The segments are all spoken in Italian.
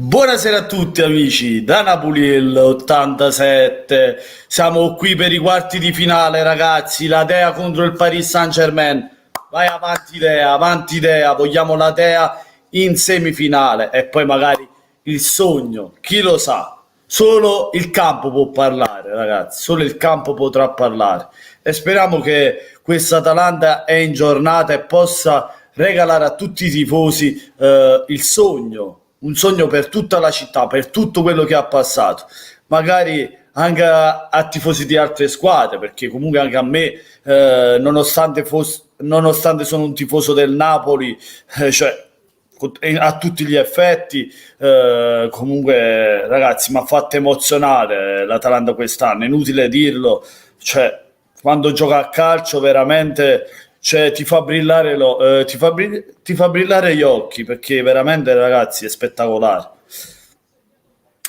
Buonasera a tutti amici, da Napoliel 87, siamo qui per i quarti di finale ragazzi, la Dea contro il Paris Saint-Germain, vai avanti Dea, vogliamo la Dea in semifinale e poi magari il sogno, chi lo sa, solo il campo può parlare ragazzi, solo il campo potrà parlare e speriamo che questa Atalanta è in giornata e possa regalare a tutti i tifosi il sogno, un sogno per tutta la città, per tutto quello che ha passato, magari anche a tifosi di altre squadre, perché comunque anche a me, nonostante sono un tifoso del Napoli, cioè a tutti gli effetti, comunque ragazzi, mi ha fatto emozionare l'Atalanta quest'anno, è inutile dirlo, cioè quando gioca a calcio veramente cioè, ti fa brillare gli occhi perché veramente ragazzi è spettacolare.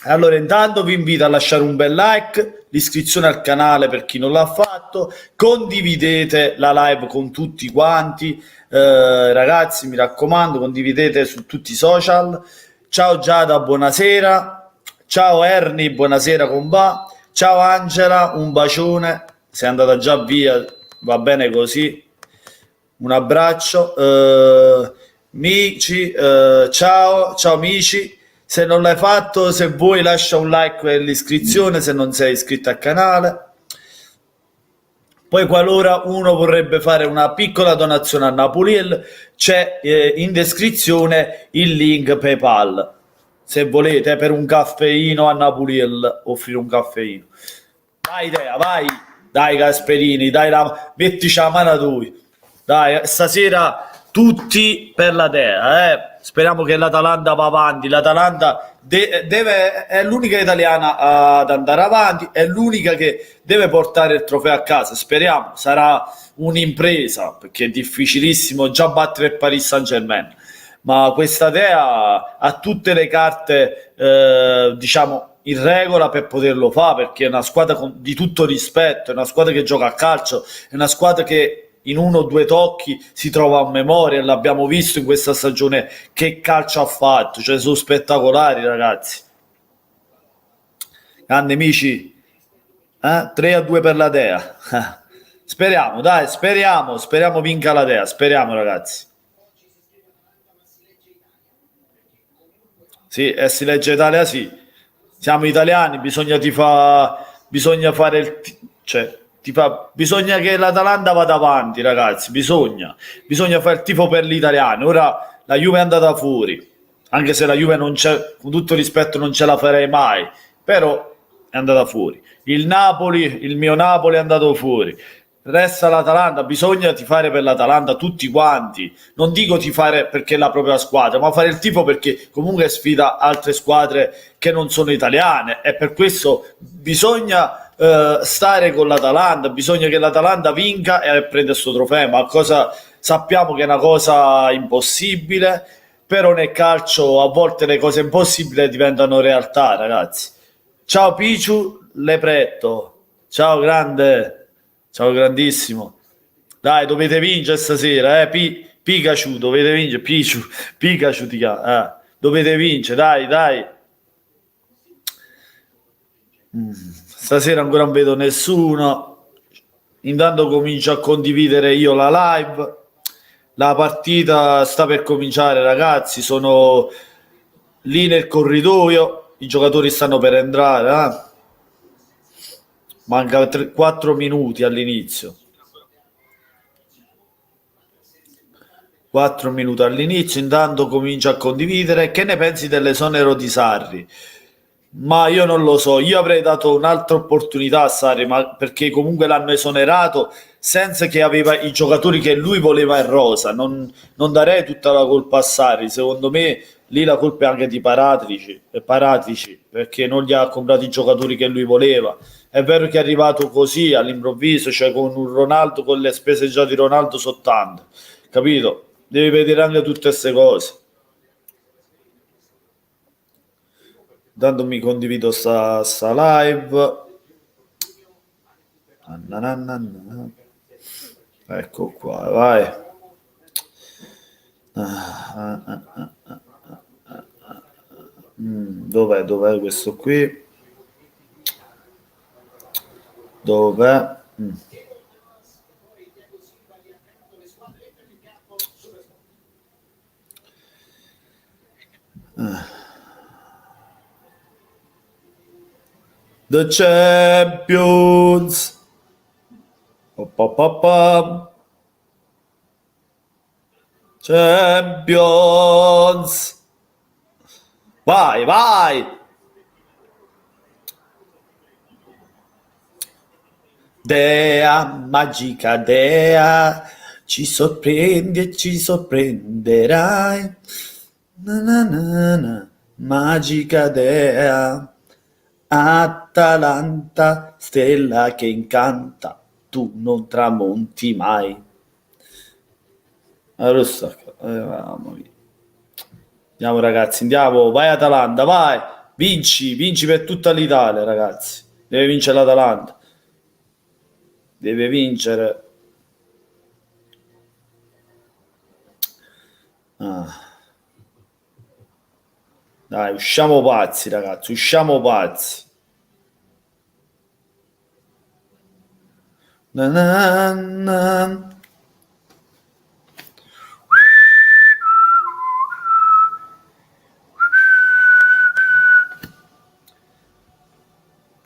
Allora, intanto vi invito a lasciare un bel like, l'iscrizione al canale per chi non l'ha fatto, condividete la live con tutti quanti, ragazzi, mi raccomando, condividete su tutti i social. Ciao Giada, buonasera. Ciao Ernie, buonasera comba. Ciao Angela, un bacione. Sei andata già via, va bene così. Un abbraccio. Amici, ciao amici. Se non l'hai fatto, se vuoi lascia un like per l'iscrizione, se non sei iscritto al canale. Poi qualora uno vorrebbe fare una piccola donazione a Napoliel, c'è in descrizione il link PayPal. Se volete per un caffeino a Napoliel, offrire un caffeino. Vai idea, vai. Dai Gasperini, mettici la mano a lui. Dai, stasera tutti per la Dea, eh. Speriamo che l'Atalanta va avanti. L'Atalanta è l'unica italiana ad andare avanti, è l'unica che deve portare il trofeo a casa. Speriamo, sarà un'impresa perché è difficilissimo già battere il Paris Saint-Germain. Ma questa Dea ha tutte le carte, diciamo, in regola per poterlo fare perché è una squadra di tutto rispetto, è una squadra che gioca a calcio, è una squadra che in uno o due tocchi si trova a memoria, l'abbiamo visto in questa stagione che calcio ha fatto, cioè sono spettacolari ragazzi. Grandi amici, 3-2 per la Dea. Speriamo, dai, speriamo vinca la Dea, speriamo ragazzi. Sì, e si legge Italia, sì. Siamo italiani, bisogna fare cioè, bisogna che l'Atalanta vada avanti, ragazzi, bisogna fare il tifo per gli italiani. Ora la Juve è andata fuori, anche se la Juve non c'è, con tutto rispetto non ce la farei mai, però è andata fuori. Il mio Napoli è andato fuori. Resta l'Atalanta, bisogna tifare per l'Atalanta tutti quanti. Non dico tifare perché è la propria squadra, ma fare il tifo perché comunque sfida altre squadre che non sono italiane e per questo bisogna stare con l'Atalanta, bisogna che l'Atalanta vinca e prenda questo trofeo, ma cosa sappiamo che è una cosa impossibile, però nel calcio a volte le cose impossibili diventano realtà, ragazzi. Ciao Piciu, Lepretto. Ciao grande. Ciao grandissimo. Dai, dovete vincere stasera, Pikachu, dovete vincere. Pikachu ti chiama. Dovete vincere, dai. Stasera ancora non vedo nessuno. Intanto comincio a condividere io la live. La partita sta per cominciare, ragazzi. Sono lì nel corridoio. I giocatori stanno per entrare. Manca 4 minuti all'inizio. 4 minuti all'inizio, intanto comincio a condividere. Che ne pensi dell'esonero di Sarri? Ma io non lo so, io avrei dato un'altra opportunità a Sarri, ma perché comunque l'hanno esonerato senza che aveva i giocatori che lui voleva in rosa. Non darei tutta la colpa a Sarri, secondo me lì la colpa è anche di Paratici, perché non gli ha comprato i giocatori che lui voleva. È vero che è arrivato così all'improvviso, cioè con un Ronaldo, con le spese già di Ronaldo sott'anno, capito? Devi vedere anche tutte queste cose. Intanto mi condivido sta live. Ecco qua, vai. Dov'è questo qui? Dov'è? The Champions. Pa-pa-pa-pam. Champions. Vai, vai. Dea, magica dea, ci sorprendi e ci sorprenderai. Na na na na. Magica dea, Atalanta, stella che incanta, tu non tramonti mai. Allora, mamma mia. Andiamo ragazzi, andiamo, vai Atalanta, vai, vinci per tutta l'Italia ragazzi, deve vincere l'Atalanta, deve vincere. Dai, usciamo pazzi ragazzi, usciamo pazzi. Na na na.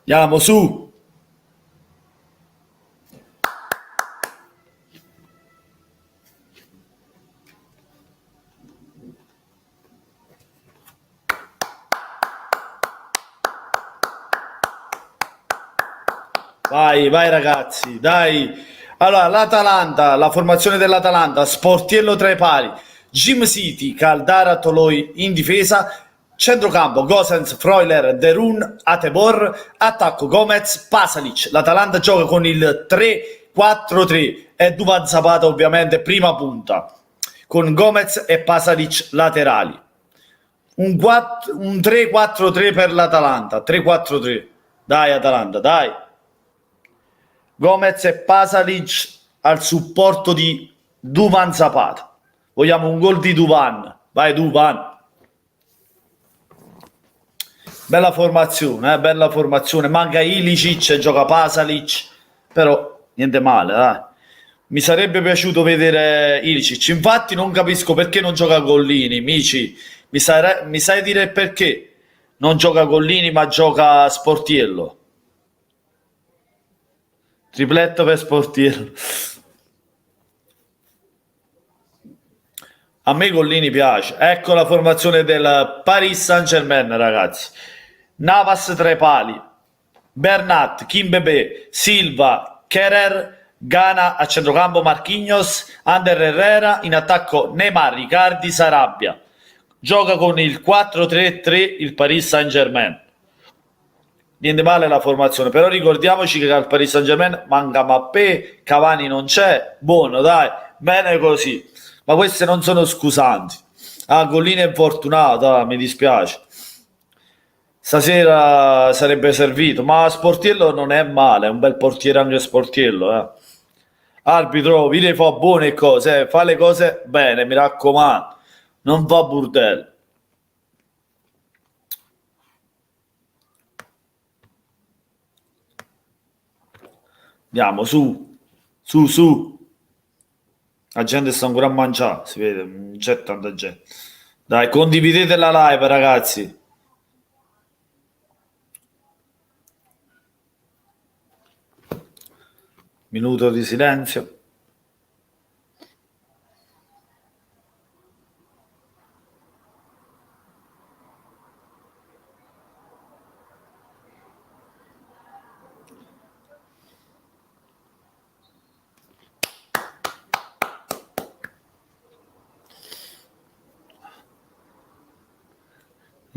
Andiamo su. Vai, vai ragazzi, dai. Allora, l'Atalanta, la formazione dell'Atalanta, Sportiello tra i pali, Jim City, Caldara, Toloi in difesa, centrocampo, Gosens, Freuler, Derun, Atebor, attacco, Gomez, Pasalic. L'Atalanta gioca con il 3-4-3 e Duvan Zapata ovviamente prima punta, con Gomez e Pasalic laterali. Un 3-4-3 per l'Atalanta, 3-4-3. Dai Atalanta, dai. Gomez e Pasalic al supporto di Duvan Zapata. Vogliamo un gol di Duvan. Vai Duvan. Bella formazione, bella formazione. Manca Ilicic, gioca Pasalic, però niente male, dai. Mi sarebbe piaciuto vedere Ilicic. Infatti non capisco perché non gioca Gollini, amici. Mi sai dire perché non gioca Gollini ma gioca Sportiello? Tripletto per Sportiello. A me Gollini piace. Ecco la formazione del Paris Saint-Germain, ragazzi. Navas tra i pali, Bernat, Kimpembe, Silva, Kerer, Gana a centrocampo, Marquinhos, Ander Herrera, in attacco Neymar, Riccardi, Sarabia. Gioca con il 4-3-3 il Paris Saint-Germain. Niente male la formazione, però ricordiamoci che al Paris Saint-Germain manca Mappé, Cavani non c'è, buono dai, bene così. Ma queste non sono scusanti. Ah, Gollini è fortunato, mi dispiace. Stasera sarebbe servito, ma Sportiello non è male, è un bel portiere anche Sportiello. Arbitro, vi fa buone cose, fa le cose bene, mi raccomando, non fa burdello. Andiamo, su. La gente sta ancora a mangiare, si vede, non c'è tanta gente. Dai, condividete la live, ragazzi. Minuto di silenzio.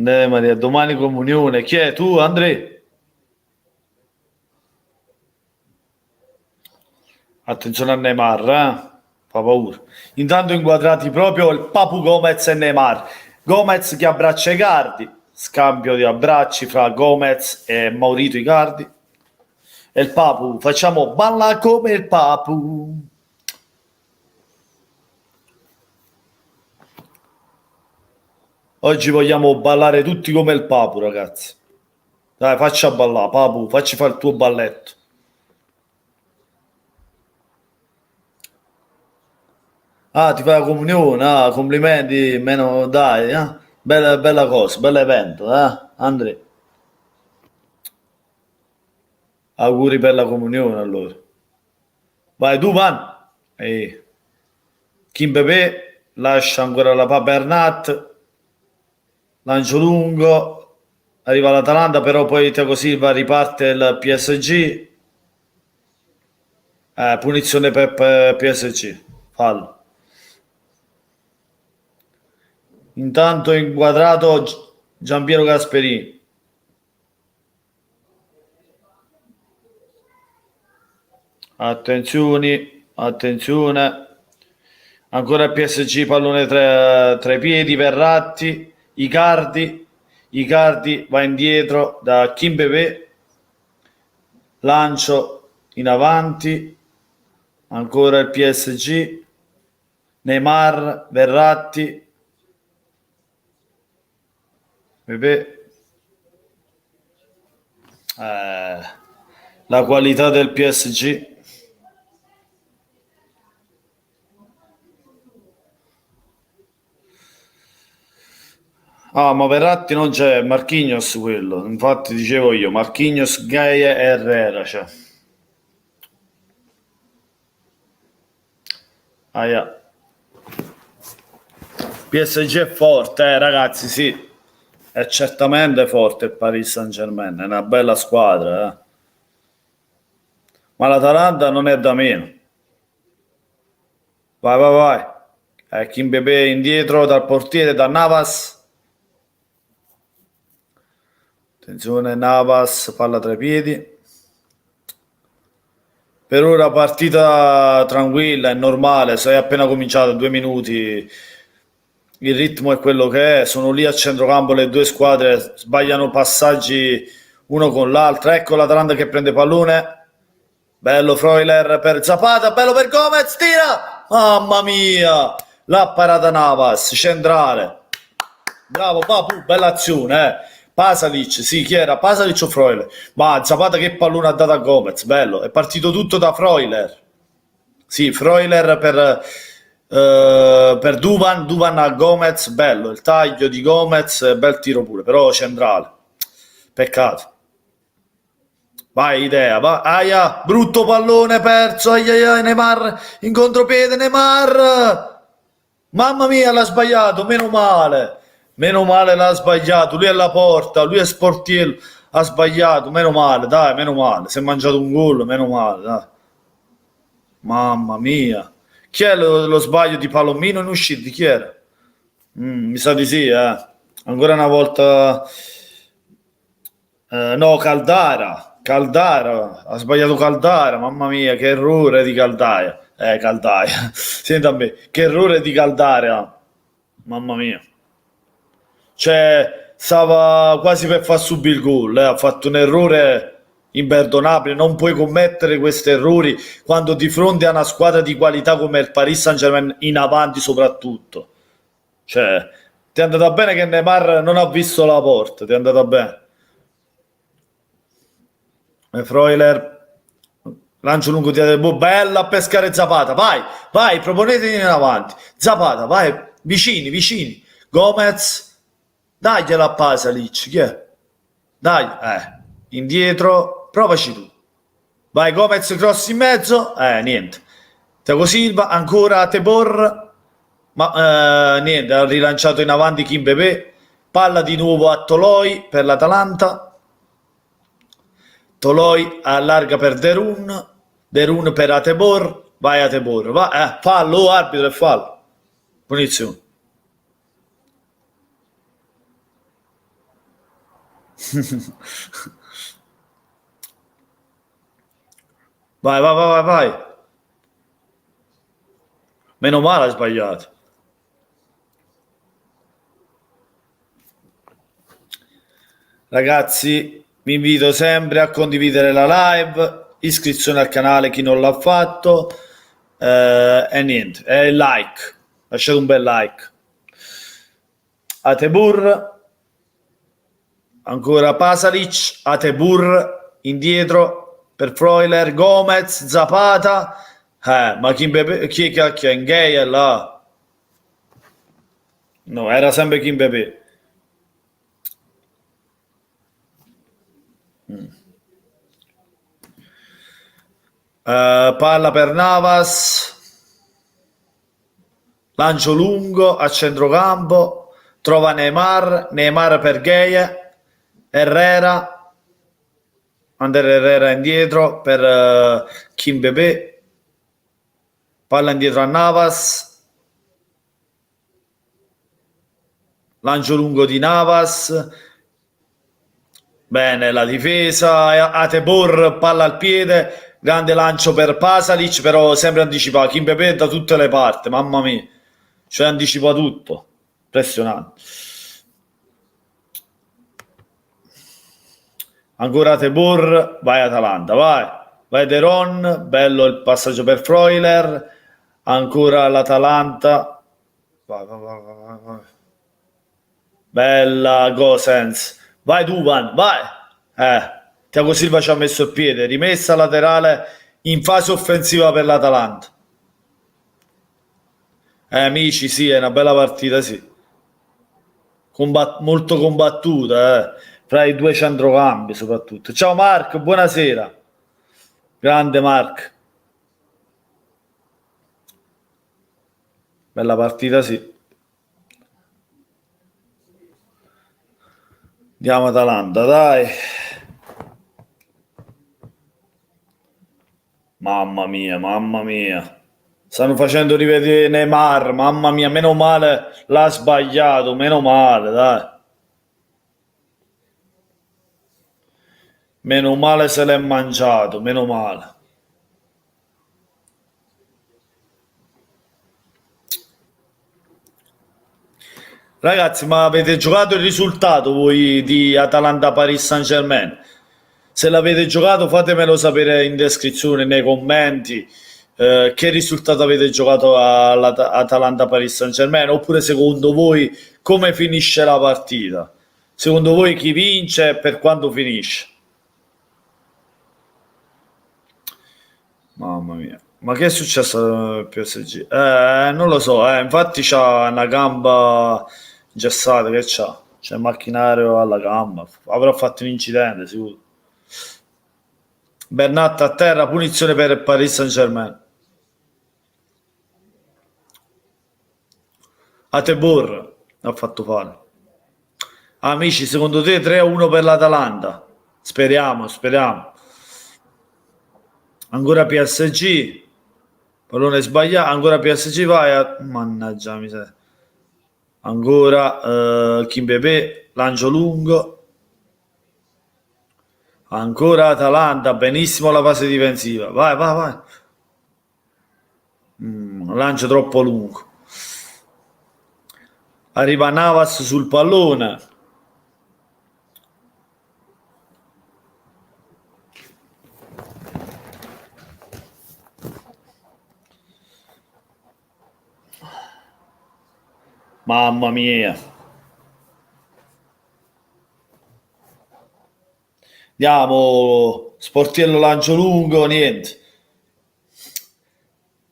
Maria, domani comunione. Chi è? Tu, Andrea? Attenzione a Neymar, fa paura. Intanto inquadrati proprio il Papu Gomez e Neymar. Gomez che abbraccia Icardi, scambio di abbracci fra Gomez e Maurito Icardi. E il Papu, facciamo balla come il Papu. Oggi vogliamo ballare tutti come il Papu, ragazzi. Dai, faccia ballare, Papu, facci fare il tuo balletto. Ah, ti fai la comunione, ah, complimenti, meno, dai, bella, bella cosa, bello evento, Andrea, auguri per la comunione allora. Vai tu, man. E Kim Pepe lascia ancora la Bernat, lancio lungo, arriva l'Atalanta, però poi Thiago Silva riparte il PSG, punizione per PSG, fallo. Intanto inquadrato Giampiero Gasperini. Attenzioni, attenzione. Ancora il PSG, pallone tra i piedi, Verratti, Icardi va indietro da Kimpembe, lancio in avanti, ancora il PSG, Neymar, Verratti, Pepe. La qualità del PSG. Ah, ma Verratti non c'è, Marquinhos quello. Infatti dicevo io, Marquinhos, Gaia e Herrera, cioè. Aia. PSG è forte, ragazzi, sì. È certamente forte il Paris Saint-Germain, è una bella squadra, eh. Ma l'Atalanta non è da meno. Vai, vai, vai. Kimpembe indietro dal portiere, da Navas. Attenzione, Navas, palla tra i piedi. Per ora partita tranquilla, è normale, sei appena cominciato, 2 minuti, il ritmo è quello che è, sono lì a centrocampo le due squadre, sbagliano passaggi uno con l'altra, ecco l'Atalanta che prende pallone, bello Freuler per Zapata, bello per Gomez, tira, mamma mia, l'ha parata Navas, centrale, bravo Papu, bella azione, Pasalic, sì, chi era? Pasalic o Freuler? Ma Zapata che pallone ha dato a Gomez, bello, è partito tutto da Freuler. Sì, Freuler per Duvan, Duvan a Gomez, bello, il taglio di Gomez, bel tiro pure, però centrale. Peccato. Vai, idea, va. Aia, brutto pallone perso, aia, aia, Neymar, in contropiede, Neymar. Mamma mia, l'ha sbagliato, meno male. Meno male l'ha sbagliato, lui è alla porta, lui è sportiello, ha sbagliato, meno male, dai, meno male. Si è mangiato un gol, meno male, dai. Mamma mia. Chi è lo sbaglio di Palomino in uscita? Chi era? Mi sa di sì, eh. Ancora una volta. No, Caldara. Caldara. Ha sbagliato Caldara. Mamma mia, che errore di Caldaia. Caldaia. Senta a me. Che errore di Caldara. Mamma mia. Cioè, stava quasi per far subire il gol. Ha fatto un errore imperdonabile. Non puoi commettere questi errori quando di fronte a una squadra di qualità come il Paris Saint-Germain, in avanti soprattutto. Cioè, ti è andata bene che Neymar non ha visto la porta. Ti è andata bene. Freuler, lancio lungo di Adebo, bella a pescare Zapata, vai, vai, proponetevi in avanti, Zapata, vai, vicini, vicini, Gomez, dagliela a Pasalic, chi è? Dai, indietro, provaci tu, vai Gomez, cross in mezzo, niente, Thiago Silva, ancora a Tebor, ma niente, ha rilanciato in avanti Kimpembe, palla di nuovo a Toloi per l'Atalanta, Toloi allarga per Derun, Derun per Atebor, vai Atebor, va, fallo, arbitro e fallo, punizione. Vai, vai, vai, vai, vai. Meno male ha sbagliato. Ragazzi, vi invito sempre a condividere la live, iscrizione al canale chi non l'ha fatto, e niente, e like, lasciate un bel like. Atebur, ancora Pasalic, Atebur, indietro per Freuler, Gomez, Zapata, ma chi cacchio è Ngea là? No, era sempre Kimpembe. Palla per Navas, lancio lungo a centrocampo, trova Neymar, Neymar per Gaya, Herrera, Ander Herrera indietro per Kimpembe, palla indietro a Navas, lancio lungo di Navas, bene la difesa, Atebor, palla al piede, grande lancio per Pasalic, però sempre anticipato, Kimpembe da tutte le parti, mamma mia, cioè anticipa tutto, impressionante. Ancora Atebor, vai Atalanta, vai Deron, bello il passaggio per Freuler, ancora l'Atalanta, vai. Bella Gosens, vai Duvan, vai. Thiago Silva ci ha messo il piede, rimessa laterale in fase offensiva per l'Atalanta. Amici, sì, è una bella partita, sì. Molto combattuta, fra i due centrocampi soprattutto. Ciao Marco, buonasera. Grande Marco. Bella partita, sì. Andiamo Atalanta, dai. Mamma mia, mamma mia. Stanno facendo rivedere Neymar, mamma mia, meno male l'ha sbagliato, meno male, dai. Meno male se l'è mangiato, meno male. Ragazzi, ma avete giocato il risultato voi di Atalanta-Paris Saint-Germain? Se l'avete giocato fatemelo sapere in descrizione, nei commenti, che risultato avete giocato all'Atalanta-Paris Saint-Germain, oppure secondo voi come finisce la partita? Secondo voi chi vince e per quanto finisce? Mamma mia. Ma che è successo al PSG? Non lo so, infatti c'ha una gamba ingessata, che c'ha? C'è il macchinario alla gamba, avrà fatto un incidente, sicuro. Bernat a terra, punizione per il Paris Saint-Germain. Atebor ha fatto fare. Amici, secondo te 3-1 per l'Atalanta? Speriamo, speriamo. Ancora PSG, pallone sbagliato, ancora PSG vai a... Mannaggia miseria. Ancora Kimpembe, lancio lungo. Ancora Atalanta, benissimo la fase difensiva. Vai, vai, vai. Lancio troppo lungo. Arriva Navas sul pallone. Mamma mia. Andiamo, Sportiello lancio lungo, niente.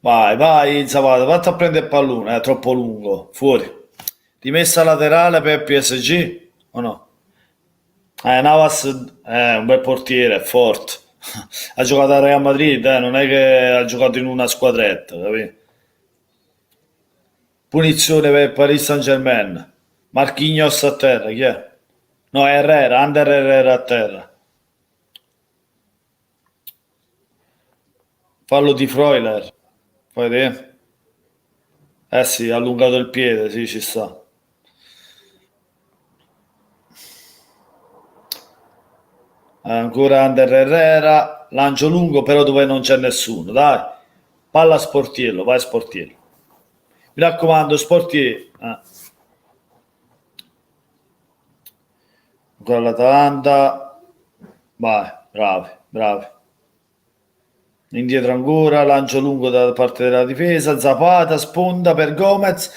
Vai, vai, Zapata, vatti a prendere il pallone, è troppo lungo, fuori. Rimessa laterale per PSG o no? Navas è un bel portiere, è forte. Ha giocato a Real Madrid, non è che ha giocato in una squadretta, capito? Punizione per Paris Saint-Germain. Marquinhos a terra, chi è? No, è Herrera, Ander Herrera a terra. Fallo di Freuler. Poi te? Eh sì, ha allungato il piede, sì, ci sta. Ancora Ander Herrera, lancio lungo però dove non c'è nessuno, dai. Palla a Sportiello, vai Sportiello. Mi raccomando, Sportiello. Ancora l'Atalanta. Vai, bravi, bravi. Indietro ancora, lancio lungo da parte della difesa, Zapata, sponda per Gomez,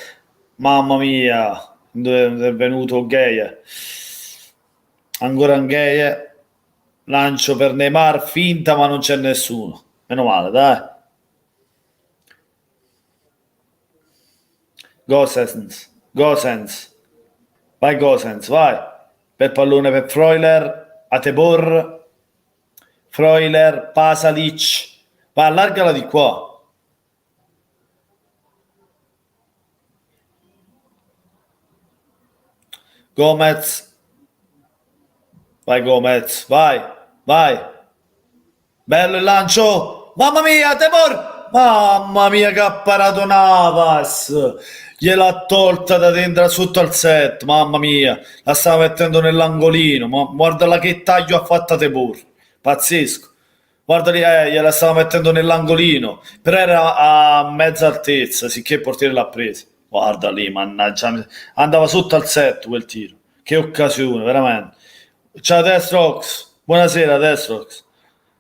mamma mia, dove è venuto Gheie, ancora un Gheie, lancio per Neymar, finta ma non c'è nessuno, meno male, dai. Gosens, vai Gosens, vai, per pallone per Freuler, Atebor, Freuler, Pasalic, va, allargala di qua. Gomez, vai Gomez, vai, vai. Bello il lancio. Mamma mia, Temor. Mamma mia che ha parato Navas. Gliel'ha tolta da dentro sotto al set. Mamma mia, la stava mettendo nell'angolino. Ma guardala che taglio ha fatto Temor. Pazzesco. Guarda lì, gliela stava mettendo nell'angolino. Però era a mezza altezza, sicché il portiere l'ha presa. Guarda lì, mannaggia. Andava sotto al set quel tiro. Che occasione, veramente. Ciao Destrox. Buonasera Destrox.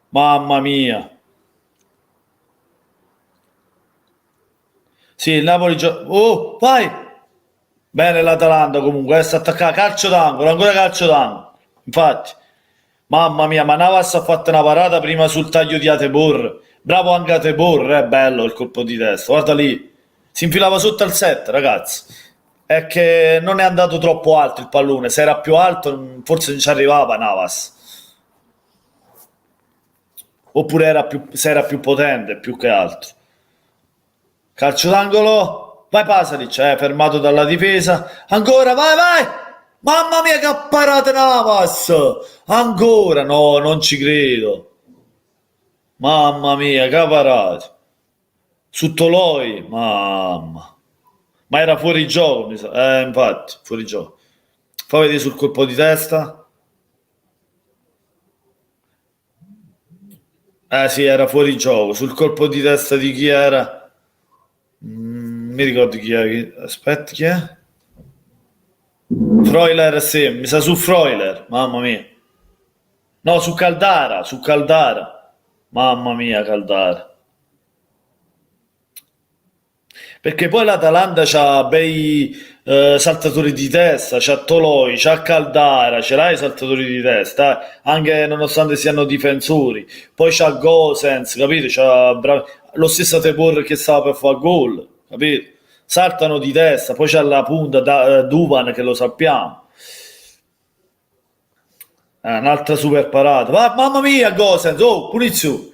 Mamma mia. Sì, il Napoli oh, vai! Bene l'Atalanta comunque, sta attaccata, calcio d'angolo, ancora calcio d'angolo. Infatti, mamma mia, ma Navas ha fatto una parata prima sul taglio di Atebor. Bravo anche Atebor, è bello il colpo di testa. Guarda lì, si infilava sotto al set, ragazzi. È che non è andato troppo alto il pallone, se era più alto forse non ci arrivava Navas. Oppure se era più potente, più che altro. Calcio d'angolo, vai Pasalic, fermato dalla difesa, ancora, vai, vai! Mamma mia che parata Navas! Ancora, no, non ci credo. Mamma mia che parata. Su Toloi, mamma. Ma era fuori gioco, mi sa. Infatti, fuori gioco. Fa vedere sul colpo di testa. Sì, era fuori gioco. Sul colpo di testa di chi era? Mi ricordo chi era. Aspetta, chi è? Freuler, sì, mi sa su Freuler, mamma mia. No, su Caldara, su Caldara. Mamma mia, Caldara. Perché poi l'Atalanta c'ha bei saltatori di testa, c'ha Toloi, c'ha Caldara, ce l'ha i saltatori di testa, anche nonostante siano difensori. Poi c'ha Gosens, capito? Lo stesso Tepor che stava per fare gol, capito? Saltano di testa, poi c'ha la punta Duvan che lo sappiamo. Un'altra super parata. Mamma mia, Gosens, oh, punizione.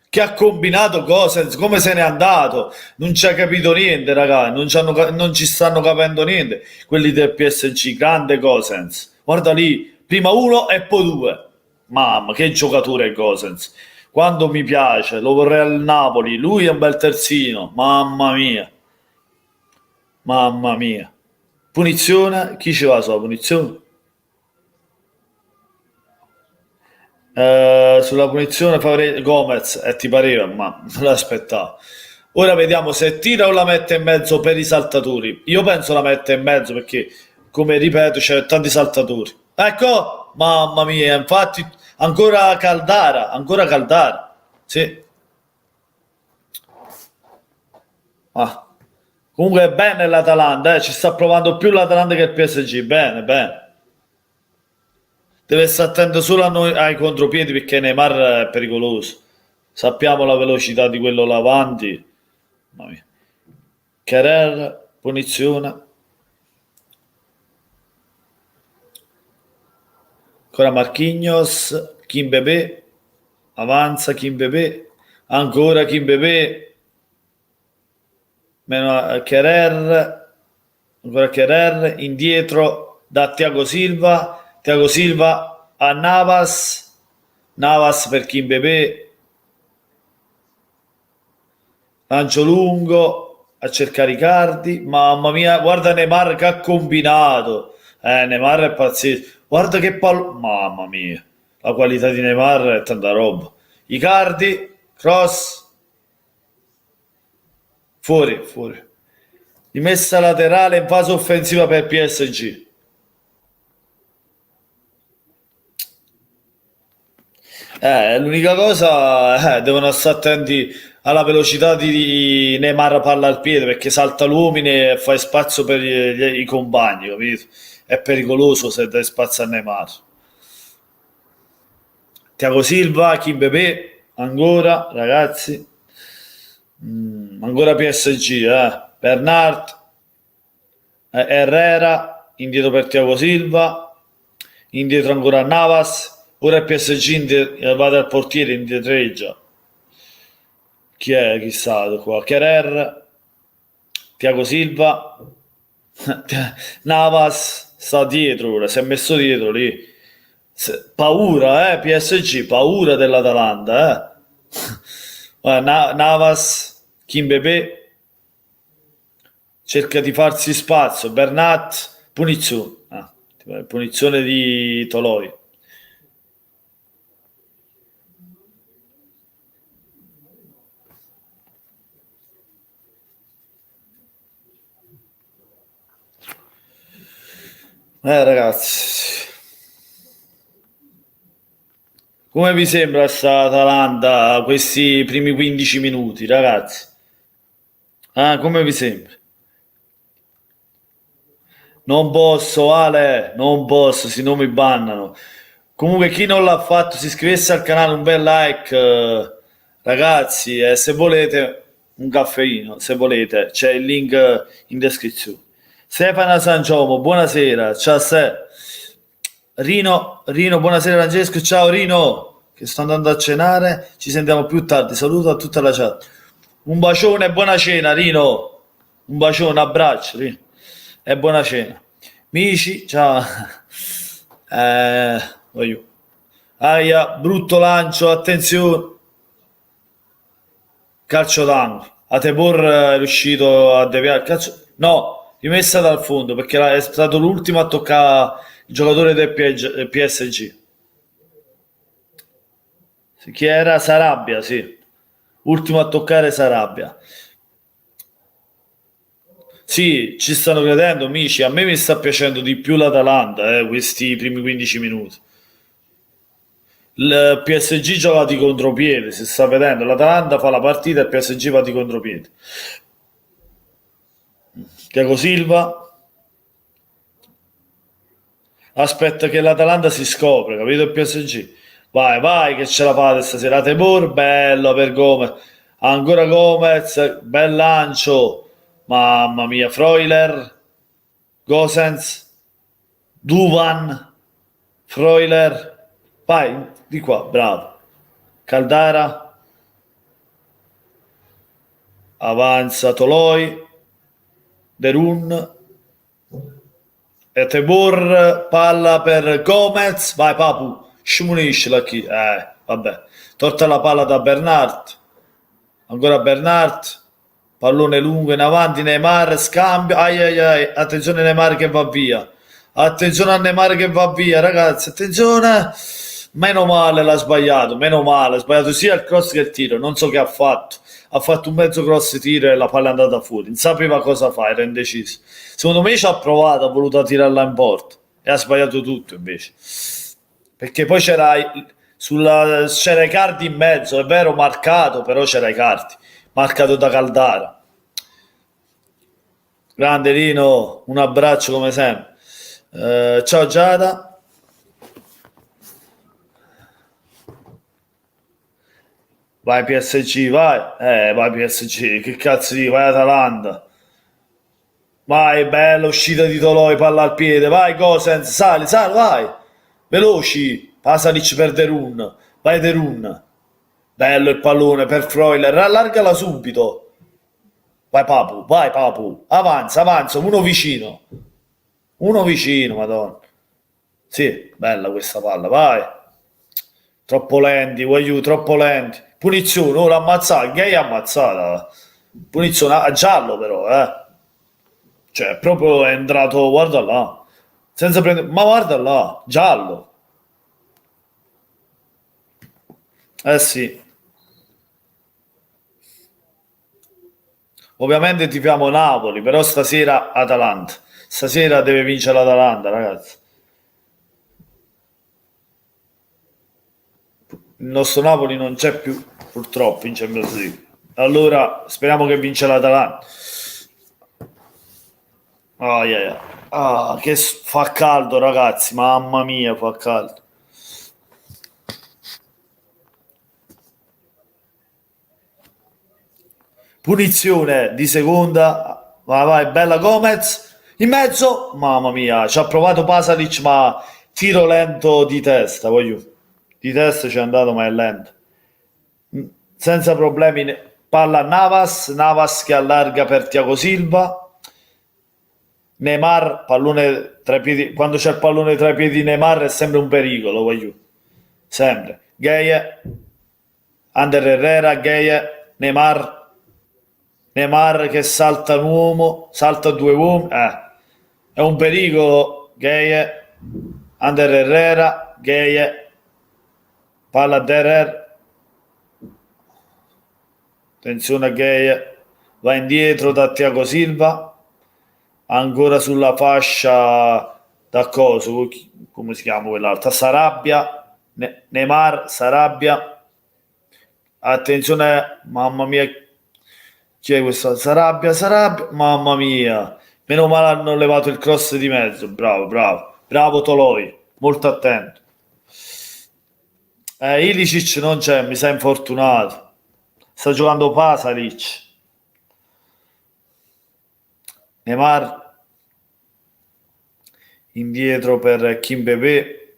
Che ha combinato Gosens? Come se n'è andato? Non ci ha capito niente, ragazzi. Non ci stanno capendo niente. Quelli del PSG, grande Gosens. Guarda lì, prima uno e poi due. Mamma, che giocatore è Gosens. Quando mi piace, lo vorrei al Napoli. Lui è un bel terzino. Mamma mia. Mamma mia. Punizione? Chi ci va sulla punizione? Sulla punizione Gomez e ti pareva, ma non l'aspettavo. Ora vediamo se tira o la mette in mezzo per i saltatori. Io penso la mette in mezzo perché, come ripeto, c'è tanti saltatori. Ecco, mamma mia, infatti ancora Caldara, ancora Caldara. Sì. Ah. Comunque è bene l'Atalanta, ci sta provando più l'Atalanta che il PSG. Bene, bene. Deve stare attento solo a noi, ai contropiedi perché Neymar è pericoloso. Sappiamo la velocità di quello là avanti. Mamma mia. Kerrer, punizione. Ancora Marquinhos, Kimpembe, avanza Kimpembe, ancora Kimpembe, meno Kerrer, ancora Kerrer, indietro da Thiago Silva a Navas, Navas per Kimpembe, lancio lungo a cercare Icardi, mamma mia, guarda Neymar che ha combinato, Neymar è pazzesco, guarda che pallone, mamma mia, la qualità di Neymar è tanta roba. Icardi, cross, fuori, fuori. Rimessa laterale in fase offensiva per PSG. L'unica cosa, devono stare attenti alla velocità di Neymar palla al piede perché salta l'uomine e fai spazio per i compagni, capito? È pericoloso se dai spazio a Neymar. Thiago Silva, Kimpembe, ancora, ragazzi. Ancora PSG, Bernard, Herrera, indietro per Thiago Silva, indietro ancora Navas, ora il PSG vado al portiere, indietreggia. Chi è? Chi è stato qua? Cherer, Thiago Silva, Navas sta dietro ora, si è messo dietro lì. Paura, PSG, paura dell'Atalanta, Navas, Kimpembe cerca di farsi spazio, Bernat, punizione, punizione di Toloi. Ragazzi, come vi sembra sta Atalanta questi primi 15 minuti, ragazzi? Come vi sembra? Non posso, Ale, non posso, se no mi bannano. Comunque, chi non l'ha fatto, si iscrivesse al canale, un bel like, ragazzi, e se volete un caffeino, se volete, c'è il link in descrizione. Stefano San Giomo, buonasera, ciao a te. Rino, buonasera Francesco, ciao Rino, che sto andando a cenare, ci sentiamo più tardi, saluto a tutta la chat. Un bacione e buona cena, Rino. Un bacione, abbraccio, Rino. E buona cena. Amici, ciao. Voglio. Aia, brutto lancio, attenzione. Calcio d'angolo. Atebor è riuscito a deviare il calcio. No, rimessa dal fondo perché è stato l'ultimo a toccare il giocatore del PSG. Chi era? Sarabia, sì. Ultimo a toccare Sarabia. Sì, ci stanno credendo, amici. A me mi sta piacendo di più l'Atalanta, questi primi 15 minuti. Il PSG gioca di contropiede, si sta vedendo. L'Atalanta fa la partita e il PSG va di contropiede. Thiago Silva aspetta che l'Atalanta si scopre, capito il PSG? Vai, vai, che ce la fate stasera. Tebor, bello per Gomez. Ancora Gomez, bel lancio. Mamma mia, Freuler, Gosens, Duvan, Freuler. Vai, di qua, bravo. Caldara, avanza Toloi, Derun, e Tebor, palla per Gomez. Vai, Papu, scimuniscila qui. Vabbè. Torta la palla da Bernard. Ancora Bernard. Pallone lungo in avanti, Neymar, scambio. Ai ai ai, attenzione Neymar che va via. Attenzione a Neymar che va via, ragazzi, attenzione. Meno male l'ha sbagliato, meno male, ha sbagliato sia il cross che il tiro, non so che ha fatto. Ha fatto un mezzo cross tiro e la palla è andata fuori, non sapeva cosa fare, era indeciso. Secondo me ci ha provato, ha voluto tirarla in porta e ha sbagliato tutto invece. Perché poi c'era Icardi in mezzo, è vero, marcato, però c'era Icardi, marcato da Caldara. Grande Rino, un abbraccio come sempre. Ciao Giada. Vai PSG, vai. Vai PSG, che cazzo di vai Atalanta. Vai, bella uscita di Toloi, palla al piede. Vai Gosens, sali, sali, vai. Veloci. Pasalic per Derun. Vai Derun. Bello il pallone per Freuler, allargala subito. Vai Papu. Avanza, avanza, uno vicino. Uno vicino, madonna. Sì, bella questa palla, vai. Troppo lenti, voglio troppo lenti. Punizione, ora ammazzato, che hai ammazzata? Punizione a giallo però, eh. Cioè, proprio è entrato, guarda là. Senza prendere, ma guarda là, giallo. Eh sì. Ovviamente tifiamo Napoli, però stasera Atalanta. Stasera deve vincere l'Atalanta, ragazzi. il nostro Napoli non c'è più, purtroppo, in Champions League. Allora, speriamo che vince l'Atalanta. Ah, yeah, yeah. Ah, fa caldo, ragazzi, mamma mia, fa caldo. Punizione di seconda, vai, bella Gomez, in mezzo, mamma mia, ci ha provato Pasalic, ma tiro lento di testa, di testa ci è andato, ma è lento. Senza problemi, palla a Navas che allarga per Thiago Silva, Neymar, pallone tra i piedi, quando c'è il pallone tra i piedi di Neymar è sempre un pericolo, sempre. Gueye, Ander Herrera, Gueye, Neymar che salta un uomo, salta due uomini, è un pericolo, Gueye, Ander Herrera, Gueye, palla a Derer, attenzione a Gueye, va indietro da Thiago Silva, ancora sulla fascia da coso, come si chiama quell'altra, Sarabia, Neymar, Sarabia, attenzione, mamma mia, chi è questo? Sarabia, mamma mia, meno male hanno levato il cross di mezzo, bravo Toloi, molto attento. Ilicic non c'è, mi sa infortunato, sta giocando Pasalic. Neymar indietro per Kimpembe,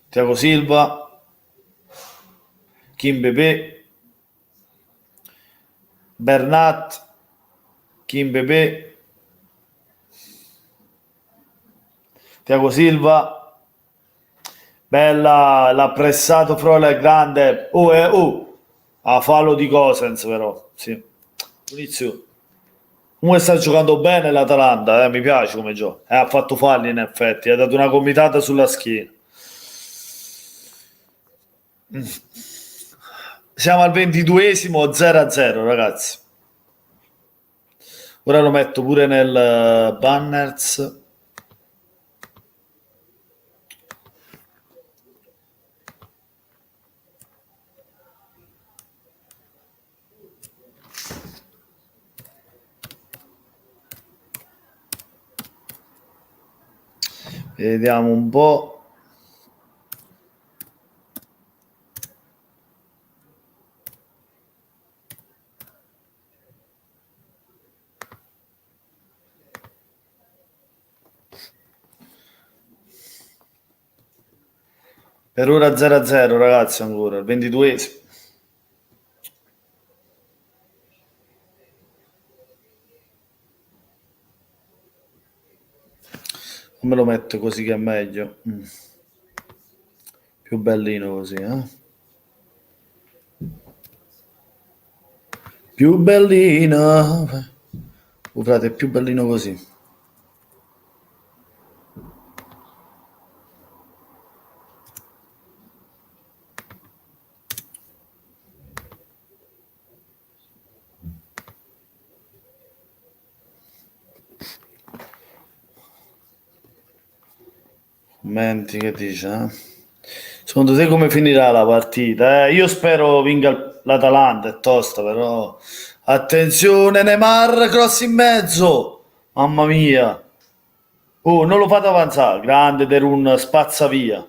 Thiago Silva, Kimpembe, Bernat, Kimpembe, Thiago Silva, bella, l'ha pressato Frole grande, a fallo di Gosens però, sì, punizione. Comunque sta giocando bene l'Atalanta, mi piace come gioca. Ha fatto falli in effetti, ha dato una gomitata sulla schiena. Siamo al 22esimo 0-0, ragazzi. Ora lo metto pure nel banners. Vediamo un po'. Per ora 0-0, ragazzi, ancora, il 22esimo. Come lo metto così che è meglio? Più bellino così, Più bellino. Frate, è più bellino così. Commenti, che dice? Secondo te come finirà la partita? Io spero vinca l'Atalanta, è tosta però. Attenzione, Neymar, cross in mezzo. Mamma mia. Oh, non lo fate avanzare. Grande Derun, spazza via.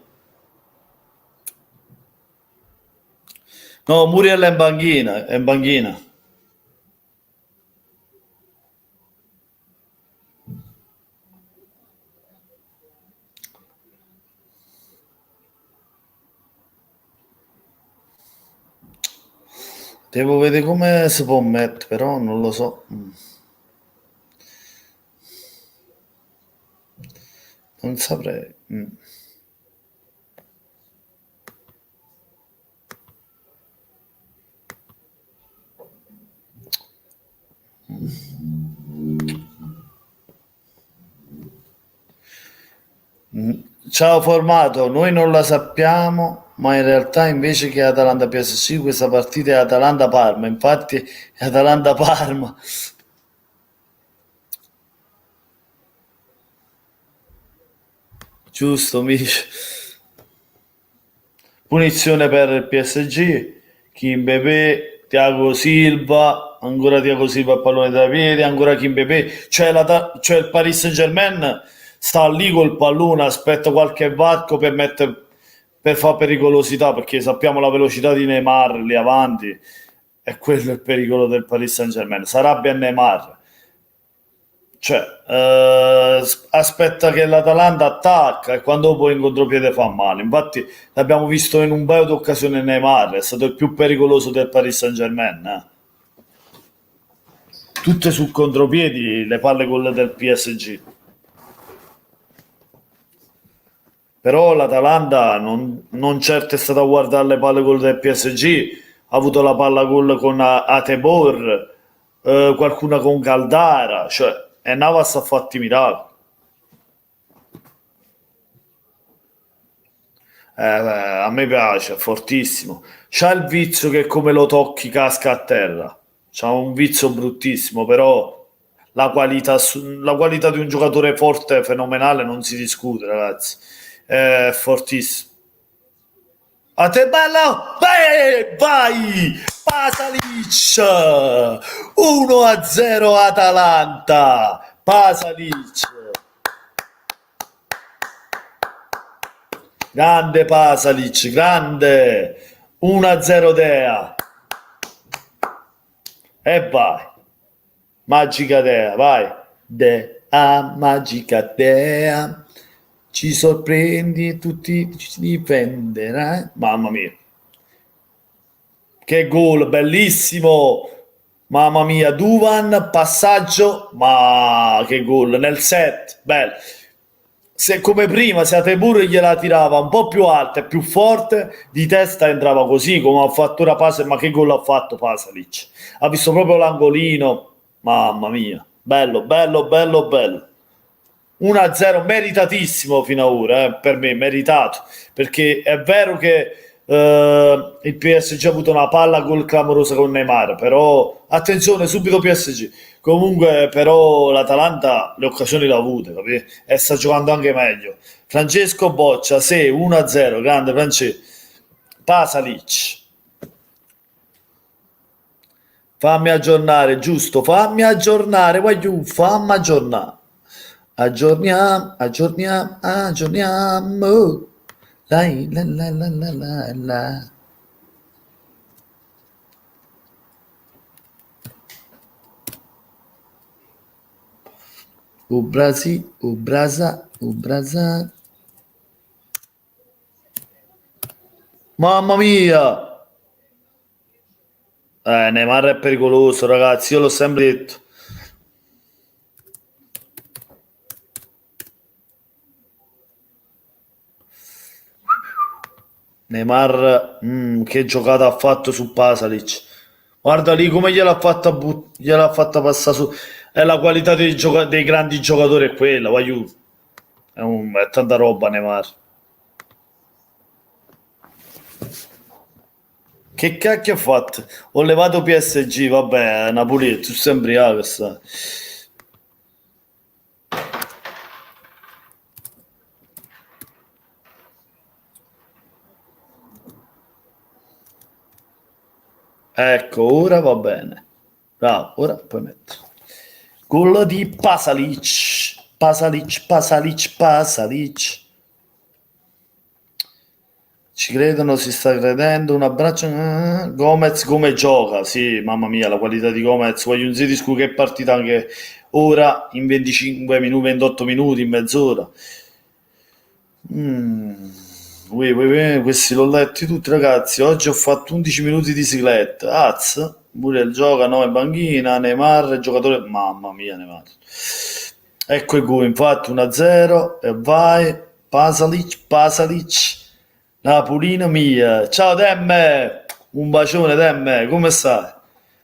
No, Muriel è in banchina, è in banchina. Devo vedere come si può mettere, però non lo so. Non saprei. Ciao formato, noi non la sappiamo, ma in realtà invece che Atalanta PSC questa partita è Atalanta-Parma, infatti è Atalanta-Parma. Giusto, Mici. Punizione per il PSG, Kimpembe, Thiago Silva, ancora Thiago Silva al pallone tra i piedi, ancora Kimpembe, cioè il Paris Saint-Germain sta lì col pallone, aspetta qualche varco per fare pericolosità, perché sappiamo la velocità di Neymar lì avanti, e quello è il pericolo del Paris Saint-Germain, Sarabia e Neymar. Cioè, aspetta che l'Atalanta attacca e quando poi in contropiede fa male. Infatti l'abbiamo visto in un paio di occasioni Neymar, è stato il più pericoloso del Paris Saint-Germain. Tutte sul contropiedi le palle gol del PSG. Però l'Atalanta non certo è stata a guardare le palle gol del PSG, ha avuto la palla gol con Atebor, qualcuna con Caldara, cioè, e Navas ha fatto i miracoli. A me piace, è fortissimo. C'ha il vizio che come lo tocchi casca a terra. C'ha un vizio bruttissimo, però la qualità di un giocatore forte, fenomenale, non si discute, ragazzi. È fortissimo. A te bello, vai, vai, Pasalic, 1-0 Atalanta, Pasalic, grande Pasalic, grande, 1-0 Dea, e vai, magica Dea, vai, Dea, magica Dea, ci sorprendi e tutti ci difenderai, mamma mia. Che gol, bellissimo! Mamma mia, Duvan, passaggio, ma che gol nel set, bello. Se come prima Seate pure gliela tirava un po' più alta e più forte, di testa entrava così come ha fatto ora Pasalic, ma che gol ha fatto Pasalic? Ha visto proprio l'angolino, mamma mia, bello, bello, bello, bello. 1-0 meritatissimo fino ad ora, per me, meritato, perché è vero che il PSG ha avuto una palla gol clamorosa con Neymar, però attenzione, subito PSG. Comunque, però l'Atalanta le occasioni le ha avute, capì? E sta giocando anche meglio. Francesco Boccia, sì, 1-0, grande Francesco. Pasalic, fammi aggiornare, giusto, fammi aggiornare, voglio, fammi aggiornare. Aggiorniamo, aggiorniamo, aggiorniamo. La la la la la la. O Brasil, o Brasa, o Brasa. Mamma mia! Neymar è pericoloso, ragazzi, io l'ho sempre detto. Neymar, che giocata ha fatto su Pasalic. Guarda lì come gliel'ha fatta passare su. È la qualità dei grandi giocatori è quella, voglio. È tanta roba Neymar. Che cacchio ha fatto? Ho levato PSG, vabbè, Napoli, tu sembri questa. Ecco, ora va bene. Bravo, ora puoi mettere. Gol di Pasalic. Pasalic, Pasalic, Pasalic. Ci credono, si sta credendo. Un abbraccio. Gomez come gioca? Sì, mamma mia, la qualità di Gomez. Voglio un Zidiscu che è partita anche ora in 25 minuti, 28 minuti, in mezz'ora. Questi l'ho letti tutti, ragazzi. Oggi ho fatto 11 minuti di cicletta. Az, pure il gioca, no, in banchina. Neymar, il giocatore. Mamma mia, Neymar. Ecco il gol, infatti 1-0 e vai. Pasalic, Pasalic. Napolino mia. Ciao Demme. Un bacione Demme, come stai?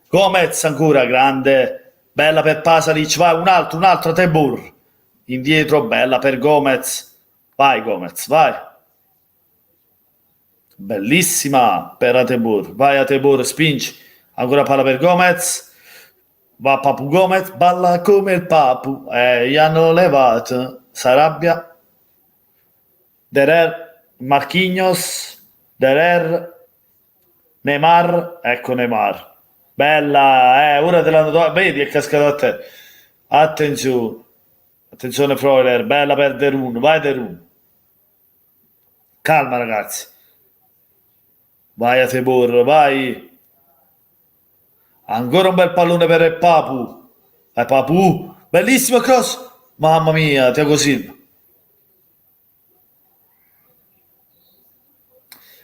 Gomez ancora grande. Bella per Pasalic, vai un altro Tebur. Indietro, bella per Gomez. Vai Gomez, vai. Bellissima per Atebor. Vai Atebor, spingi. Ancora palla per Gomez. Va Papu Gomez, balla come il Papu. Gli hanno levato. Sarabia. Derer, Marquinhos. Derer, Neymar, ecco Neymar. Bella, ora te l'hanno dato, vedi, è cascato a te. Attenzione, attenzione Freuler, bella per Derun, vai Derun. Calma ragazzi, vai a Tebor, vai. Ancora un bel pallone per il Papu. Papu, bellissimo cross. Mamma mia, Thiago Silva.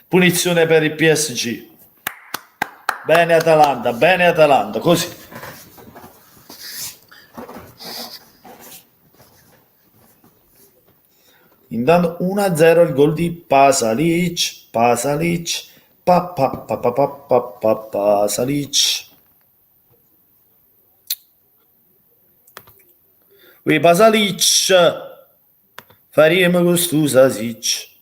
Punizione per il PSG. Bene Atalanta, così. Intanto 1-0 il gol di Pasalic, Pasalic, Pasalic. Qui Pasalic, faremo questo Sasic.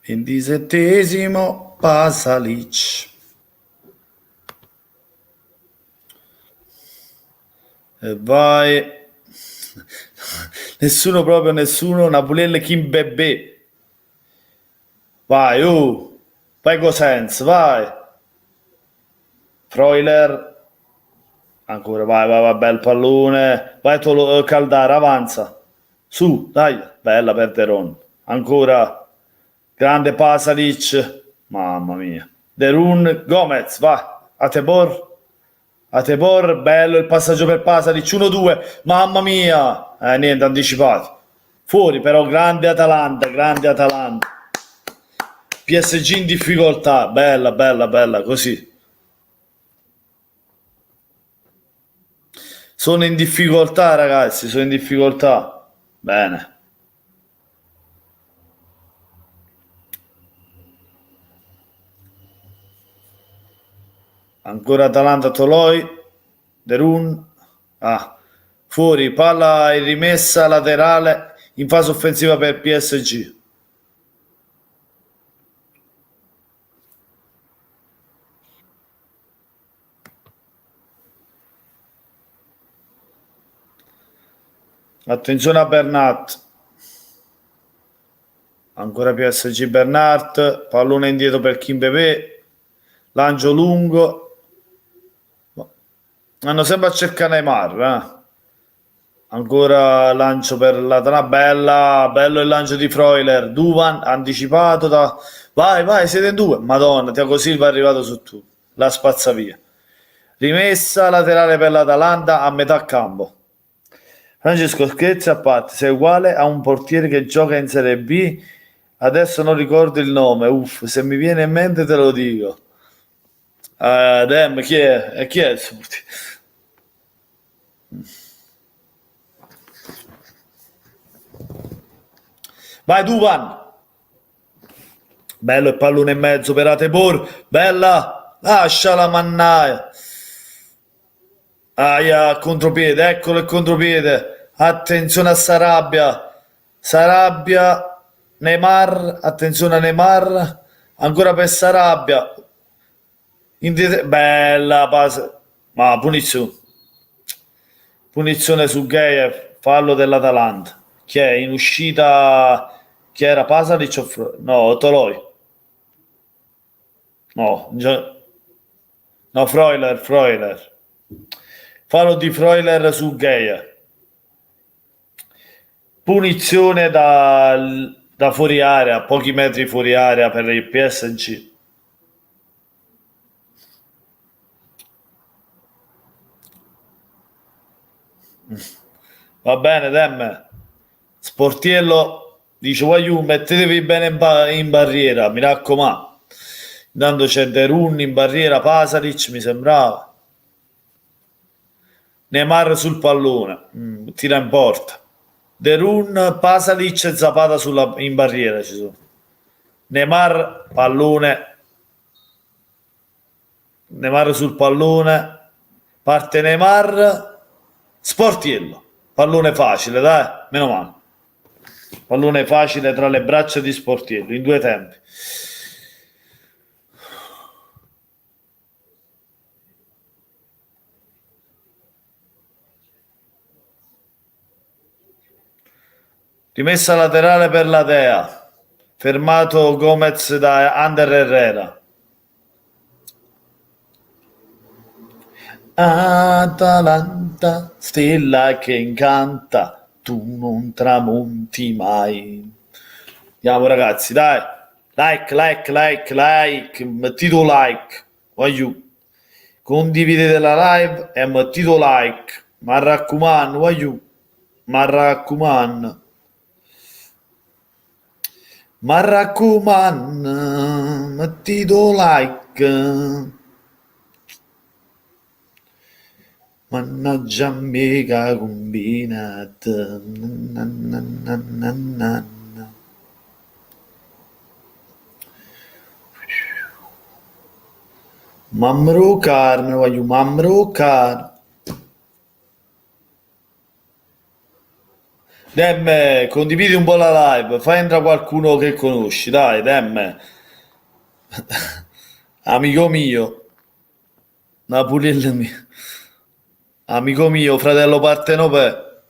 Ventisettesimo Pasalic. E vai. Nessuno proprio nessuno. Napulelle Kimbebe. Vai, vai Cosens, vai. Freuler. Ancora, vai, bel pallone. Vai Caldara, avanza. Su, dai. Bella per Deron. Ancora. Grande Pasalic. Mamma mia. Derun, Gomez, va. Atebor, bello il passaggio per Pasalic. 1-2. Mamma mia. Niente, anticipato. Fuori però, grande Atalanta, grande Atalanta. PSG in difficoltà. Bella, così. Sono in difficoltà, ragazzi, sono in difficoltà. Bene. Ancora Atalanta Toloi. Derun. Fuori, palla in rimessa laterale in fase offensiva per PSG. Attenzione a Bernat. Ancora PSG Bernat. Pallone indietro per Kimpembe. Lancio lungo. Hanno sempre a cercare Neymar. Ancora lancio per l'Atalanta. Bello il lancio di Freuler. Duvan anticipato da... Vai, siete in due. Madonna, Thiago Silva è arrivato su tu. La spazza via. Rimessa laterale per l'Atalanta a metà campo. Francesco, scherzi a parte, sei uguale a un portiere che gioca in Serie B. Adesso non ricordo il nome. Se mi viene in mente te lo dico. Chi è? Chi è il suo portiere? Vai Duvan. Bello il pallone in mezzo per Atebor. Bella. Lascia la mannaia. Contropiede, eccolo il contropiede. Attenzione a Sarabia. Neymar. Attenzione a Neymar. Ancora per Sarabia. Bella passa. Ma punizione su Gheyev. Fallo dell'Atalanta. Chi è in uscita? Chi era Pasalic o no, Toloi? No, Freuler. Fallo di Freuler su Gheyev. Punizione da fuori area, pochi metri fuori area per il PSG. Va bene, Demme. Sportiello dice: Guagliù, mettetevi bene in barriera, mi raccomando. Intanto c'è Derun in barriera, Pasalic mi sembrava. Neymar sul pallone, tira in porta. De Roon, Pasalic e Zapata in barriera ci sono. Neymar, pallone. Neymar sul pallone. Parte Neymar. Sportiello. Pallone facile, dai, meno male. Pallone facile tra le braccia di Sportiello, in due tempi. Rimessa laterale per la Dea. Fermato Gomez da Ander Herrera. Atalanta, stella che incanta, tu non tramonti mai. Andiamo ragazzi, dai. Like. Mettito like. Voglio. Condividete la live e mettito like. Ma raccomando, voglio. Ma raccomando. Ma raccomando, mettito like. Mannaggia mica combinata. Mamrocar, me lo voglio mamrocar. Demme, condividi un po' la live, fai entrare qualcuno che conosci, dai, demme. Amico mio, Napulil mio. Amico mio, fratello partenopè.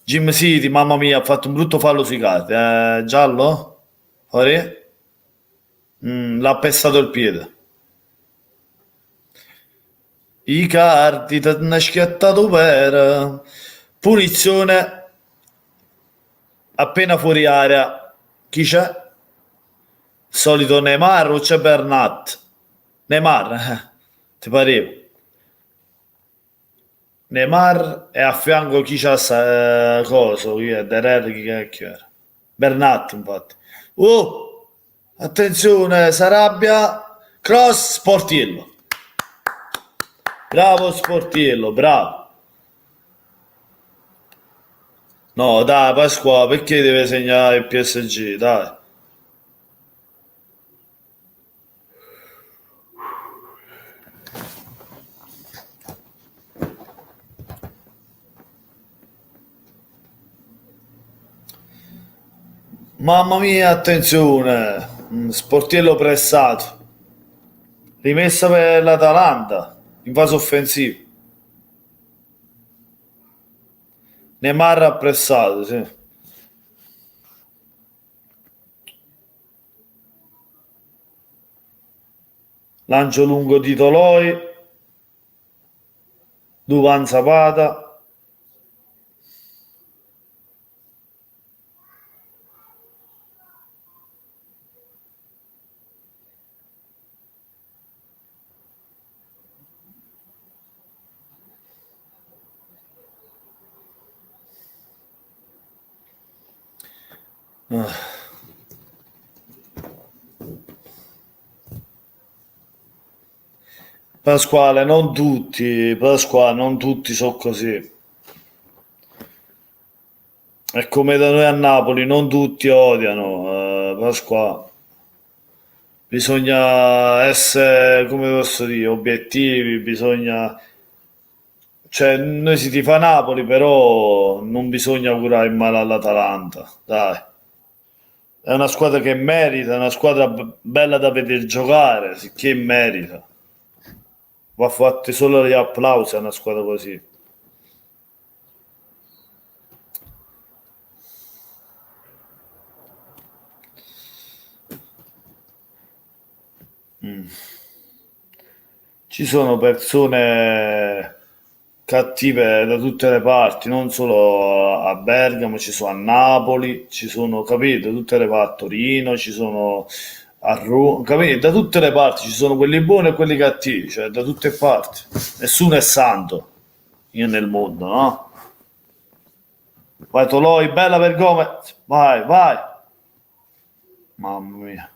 Jim City, mamma mia, ha fatto un brutto fallo sui carte. Giallo? Fuori? L'ha pestato il piede. I cardi ti hanno schiattato per punizione appena fuori area. Chi c'è? Solito Neymar o c'è Bernat? Neymar, ti pareva? Neymar e a fianco chi c'ha coso, chi è? Derer, chi cacchio era? Bernat, infatti. Oh, attenzione, Sarabia, cross, Sportiello. Bravo Sportiello, bravo. No, dai, Pasqua, perché deve segnare il PSG? Dai. Mamma mia, attenzione. Sportiello pressato. Rimessa per l'Atalanta. Invaso offensivo. Neymar ha pressato, sì. Lancio lungo di Toloi. Duvan Zapata. Pasquale, non tutti sono così. È come da noi a Napoli, non tutti odiano, Pasquale. Bisogna essere, come posso dire, obiettivi, bisogna... Cioè, noi si tifa Napoli, però non bisogna curare il male all'Atalanta, dai. È una squadra che merita, è una squadra bella da vedere giocare, sicché merita. Va fatti solo gli applausi a una squadra così. Ci sono persone cattive da tutte le parti, non solo a Bergamo, ci sono a Napoli, ci sono, capito, da tutte le parti, a Torino, ci sono a Roma, capito, da tutte le parti ci sono quelli buoni e quelli cattivi, cioè da tutte le parti. Nessuno è santo, io nel mondo, no? Vai Toloi, bella per Gomez, vai. Mamma mia.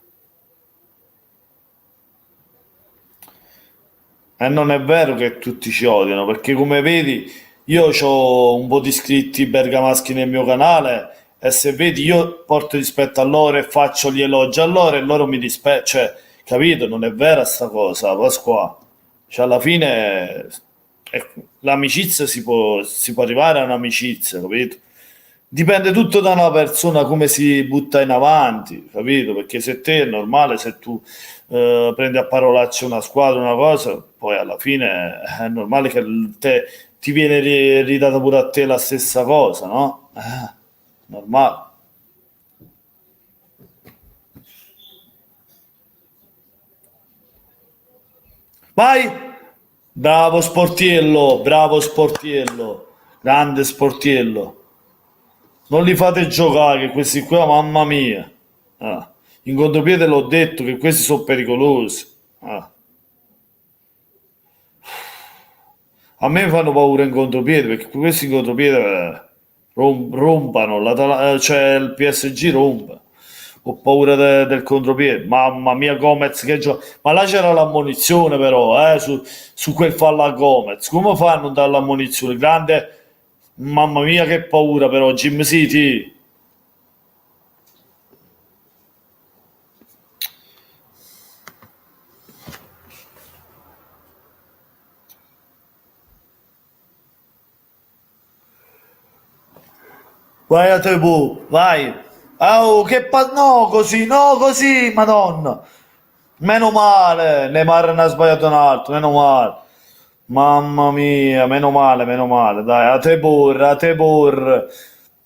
E non è vero che tutti ci odiano, perché come vedi, io ho un po' di iscritti bergamaschi nel mio canale e se vedi io porto rispetto a loro e faccio gli elogi a loro e loro mi rispettano, cioè, capito? Non è vera sta cosa, Pasqua. Cioè, alla fine l'amicizia si può arrivare a un'amicizia, capito? Dipende tutto da una persona come si butta in avanti, capito? Perché se te è normale, se tu prendi a parolacce una squadra, una cosa, poi alla fine è normale che ti viene ridata pure a te la stessa cosa, no? Normale. Vai! Bravo sportiello, grande sportiello. Non li fate giocare, che questi qua, mamma mia. Ah. In contropiede l'ho detto che questi sono pericolosi. Ah. A me fanno paura in contropiede perché questi in contropiede rompano, cioè il PSG rompe. Ho paura del contropiede. Mamma mia, Gomez che gioca. Ma là c'era l'ammonizione però, su quel fallo a Gomez. Come fanno a non dare l'ammonizione? Grande, mamma mia che paura però, Jim City. Vai a te, vai. Oh, no, così, no, così, madonna. Meno male, Neymar ne ha sbagliato un altro, meno male. Mamma mia, meno male, dai, a te por.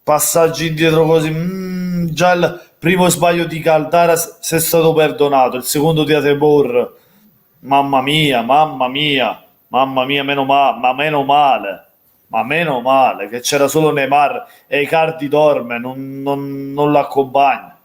Passaggi indietro così. Già il primo sbaglio di Caldara si è stato perdonato, il secondo di Atebor. Mamma mia, mamma mia, ma meno male che c'era solo Neymar e Icardi dorme, non l'accompagna.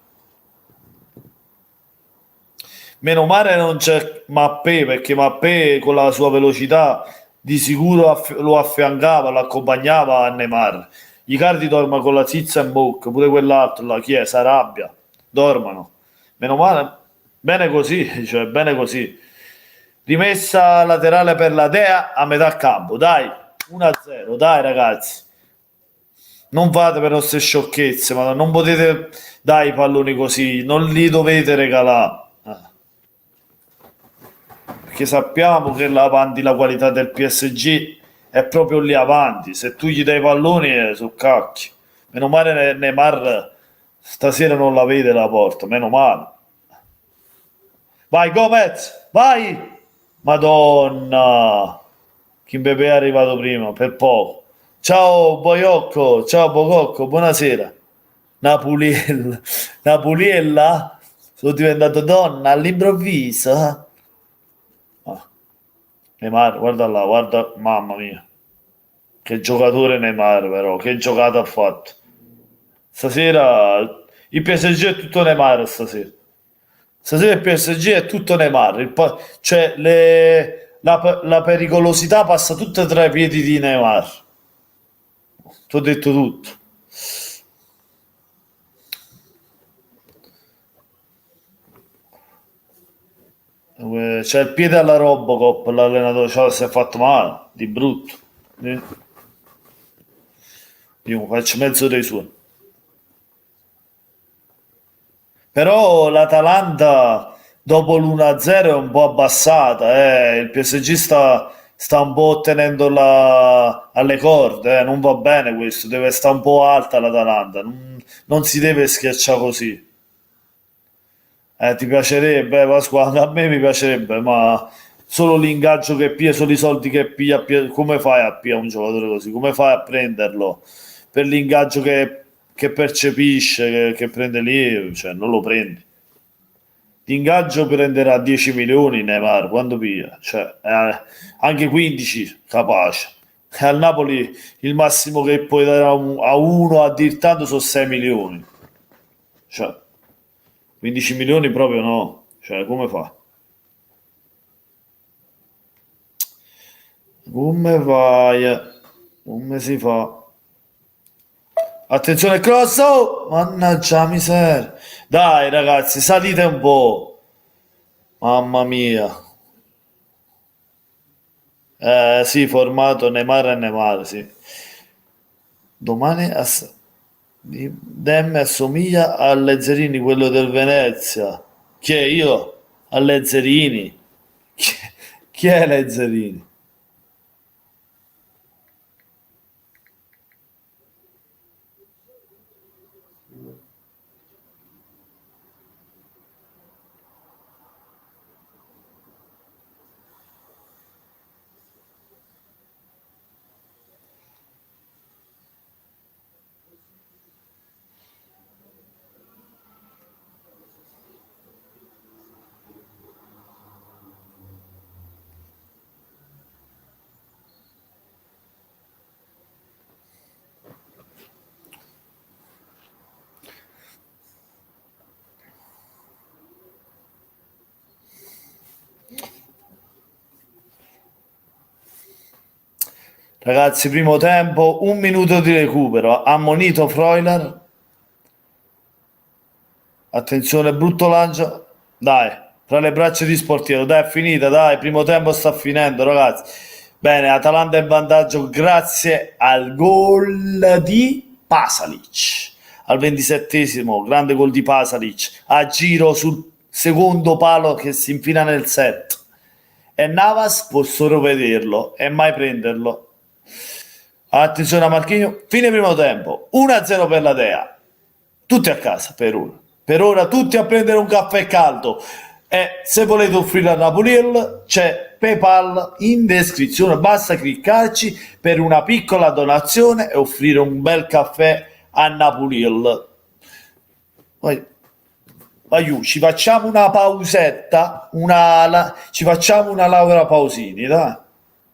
Meno male non c'è Mappé perché Mappé con la sua velocità di sicuro lo affiancava, lo accompagnava a Neymar. Icardi dorme con la zizza in bocca, pure quell'altro, la chi è? Sarabia, dormono. Meno male, bene così, cioè bene così. Rimessa laterale per la Dea a metà campo, dai, 1-0, dai ragazzi. Non fate per queste sciocchezze, ma non potete dare i palloni così, non li dovete regalare. Perché sappiamo che là avanti la qualità del PSG è proprio lì avanti. Se tu gli dai i palloni, su cacchi. Meno male Neymar stasera non la vede la porta, meno male. Vai Gomez, vai! Madonna! Kimpembe è arrivato prima, per poco. Ciao Boiocco, ciao Bococco, buonasera. Napuliella, Napuliella? Sono diventato donna all'improvviso. Ah, Neymar, guarda là, guarda, mamma mia. Che giocatore Neymar però, che giocata ha fatto. Stasera il PSG è tutto Neymar stasera. Stasera il PSG è tutto Neymar. Cioè la pericolosità passa tutta tra i piedi di Neymar. Ti ho detto tutto. C'è il piede alla Robocop, l'allenatore si è fatto male, di brutto. Eh, Io faccio mezzo dei suoi. Però l'Atalanta dopo l'1-0 è un po' abbassata, il PSG sta un po' tenendo alle corde, non va bene questo, deve stare un po' alta l'Atalanta, non si deve schiacciare così. Ti piacerebbe, Pasquale? A me mi piacerebbe, ma solo l'ingaggio che piglia, solo i soldi che piglia, come fai a pigliare un giocatore così? Come fai a prenderlo? Per l'ingaggio che percepisce, che prende lì, cioè non lo prendi. L'ingaggio prenderà 10 milioni Neymar, quando piglia? Cioè, anche 15 capace. E al Napoli il massimo che puoi dare a uno a dir tanto sono 6 milioni. Cioè, 15 milioni proprio no. Cioè, come fa? Come vai? Come si fa? Attenzione, cross! Oh! Mannaggia la miseria. Dai ragazzi, salite un po'. Mamma mia. Sì, formato Neymar, sì. Domani Demme assomiglia a Lezzerini, quello del Venezia. Chi è io? A Lezzerini. Chi, chi è Lezzerini? Ragazzi, primo tempo, un minuto di recupero. Ammonito Freuler. Attenzione, brutto lancio. Dai, tra le braccia di Sportiero. Dai, è finita, dai, primo tempo sta finendo, ragazzi. Bene, Atalanta in vantaggio grazie al gol di Pasalic. Al 27esimo, grande gol di Pasalic. A giro sul secondo palo che si infila nel set. E Navas può solo vederlo e mai prenderlo. Attenzione a Marchigno, fine primo tempo, 1-0 per la Dea. Tutti a casa per ora. Per ora tutti a prendere un caffè caldo. E se volete offrire a Napolil c'è PayPal in descrizione, basta cliccarci per una piccola donazione e offrire un bel caffè a Napolil. Poi, aiù, ci facciamo una pausetta, ci facciamo una Laura Pausini, dai.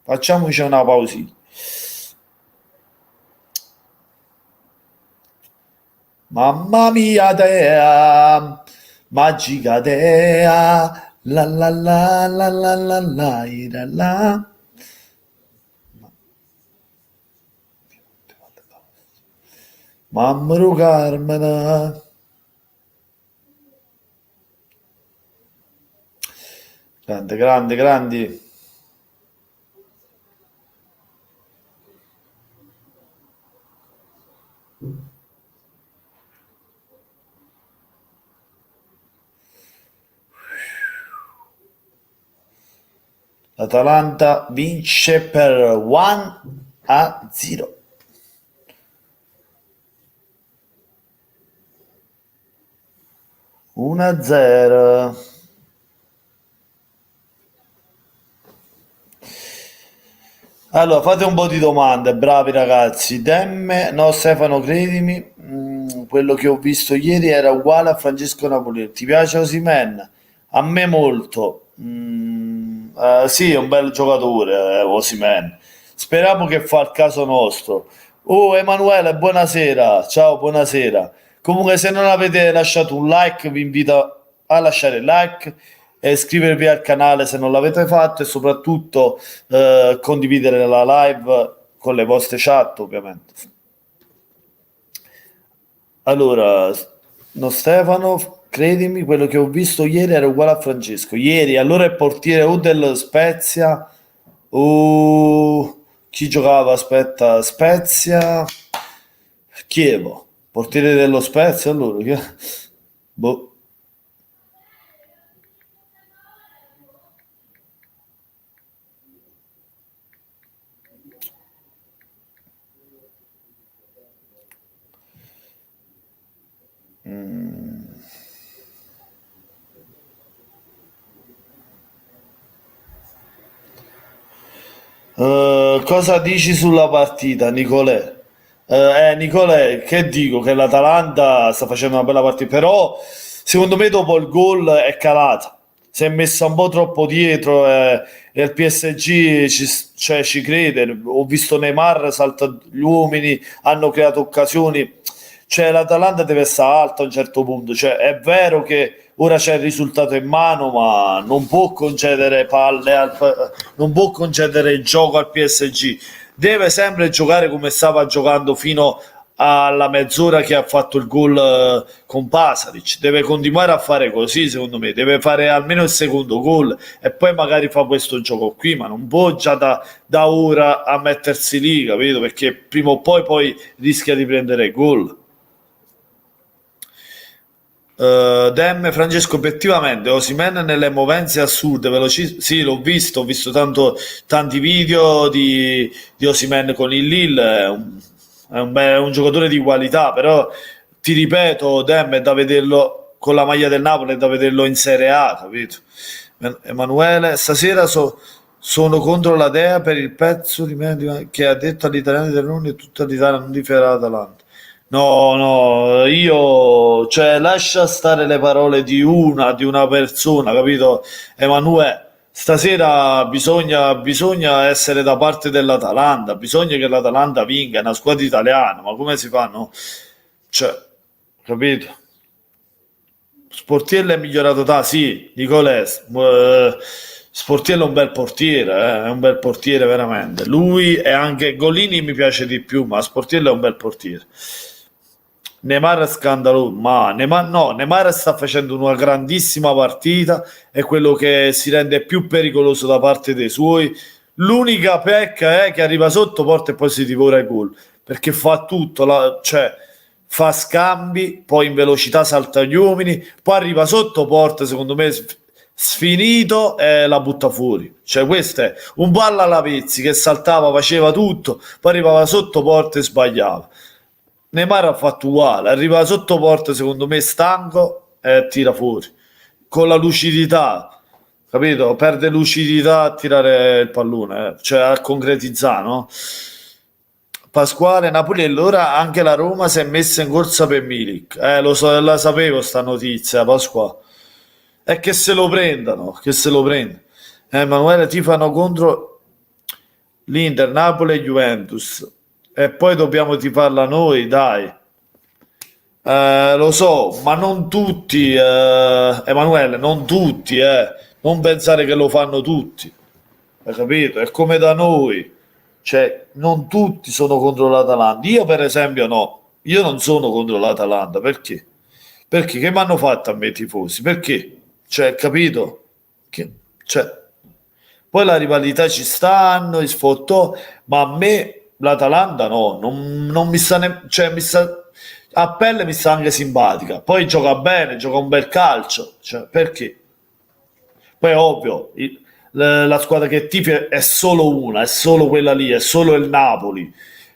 Facciamoci una pausina. Mamma mia dea, magica dea, la la la la la la la ira, la. Mamma Carmena. Grande, grande, grandi. L'Atalanta vince per 1-0. Una 0. Allora, fate un po' di domande, bravi ragazzi. Demme, no Stefano, credimi, quello che ho visto ieri era uguale a Francesco Napoli. Ti piace Osimhen? A me molto. Sì, è un bel giocatore, Osimhen. Speriamo che fa il caso nostro. Oh, Emanuele, buonasera. Ciao, buonasera. Comunque, se non avete lasciato un like, vi invito a lasciare like e iscrivervi al canale se non l'avete fatto e soprattutto condividere la live con le vostre chat, ovviamente. Allora, no Stefano, credimi, quello che ho visto ieri era uguale a Francesco. Ieri, allora il portiere o del Spezia o chi giocava? Aspetta, Spezia, Chievo, portiere dello Spezia, allora, boh. Cosa dici sulla partita, Nicolè? Nicolè, che dico? Che l'Atalanta sta facendo una bella partita, però secondo me dopo il gol è calata. Si è messa un po' troppo dietro e il PSG cioè, ci crede. Ho visto Neymar salta gli uomini, hanno creato occasioni. Cioè, l'Atalanta deve stare alta a un certo punto. Cioè, è vero che ora c'è il risultato in mano, ma non può concedere non può concedere il gioco al PSG. Deve sempre giocare come stava giocando fino alla mezz'ora che ha fatto il gol con Pasalic. Deve continuare a fare così, secondo me, deve fare almeno il secondo gol e poi magari fa questo gioco qui, ma non può già da ora a mettersi lì, capito? Perché prima o poi rischia di prendere gol. Dem Francesco, obiettivamente Osimhen nelle movenze assurde, sì, ho visto tanti video di Osimhen con il Lille, è un giocatore di qualità, però ti ripeto, Dem è da vederlo con la maglia del Napoli, è da vederlo in Serie A, capito? Emanuele, stasera sono contro la Dea per il pezzo di me che ha detto agli italiani del non e tutta l'Italia non tiferà l'Atalanta. No, no, io, cioè, lascia stare le parole di una persona, capito? Emanuele, stasera bisogna essere da parte dell'Atalanta, bisogna che l'Atalanta vinca, è una squadra italiana, ma come si fa, no? Cioè, capito? Sportiello è migliorato sì, Nicolès, Sportiello è un bel portiere, è un bel portiere veramente. Lui e anche Golini mi piace di più, ma Sportiello è un bel portiere. Neymar è scandaloso, ma Neymar, no, Neymar sta facendo una grandissima partita, è quello che si rende più pericoloso da parte dei suoi. L'unica pecca è che arriva sotto porta e poi si divora i gol, perché fa tutto, cioè fa scambi, poi in velocità salta gli uomini, poi arriva sotto porta, secondo me sfinito e la butta fuori. Cioè questo è un po' alla Lavezzi che saltava, faceva tutto, poi arrivava sotto porta e sbagliava. Neymar ha fatto uguale, arriva sotto porta secondo me stanco e tira fuori con la lucidità, capito? Perde lucidità a tirare il pallone, cioè a concretizzare, no? Pasquale Napoli e allora anche la Roma si è messa in corsa per Milik. Lo so, la sapevo sta notizia, Pasquale. E che se lo prendano, che se lo prendano. Emanuele tifano contro l'Inter, Napoli e Juventus. E poi dobbiamo tifarla noi, dai. Lo so, ma non tutti, Emanuele, non tutti, non pensare che lo fanno tutti, hai capito? È come da noi, cioè non tutti sono contro l'Atalanta. Io per esempio no, io non sono contro l'Atalanta, perché? Perché che mi hanno fatto a me i tifosi? Perché? Cioè, capito? Cioè, poi la rivalità ci stanno, i sfottò, ma a me l'Atalanta no, non mi sta, cioè mi sta a pelle mi sta anche simpatica. Poi gioca bene, gioca un bel calcio, cioè, perché? Poi è ovvio, la squadra che tifi è solo una, è solo quella lì, è solo il Napoli.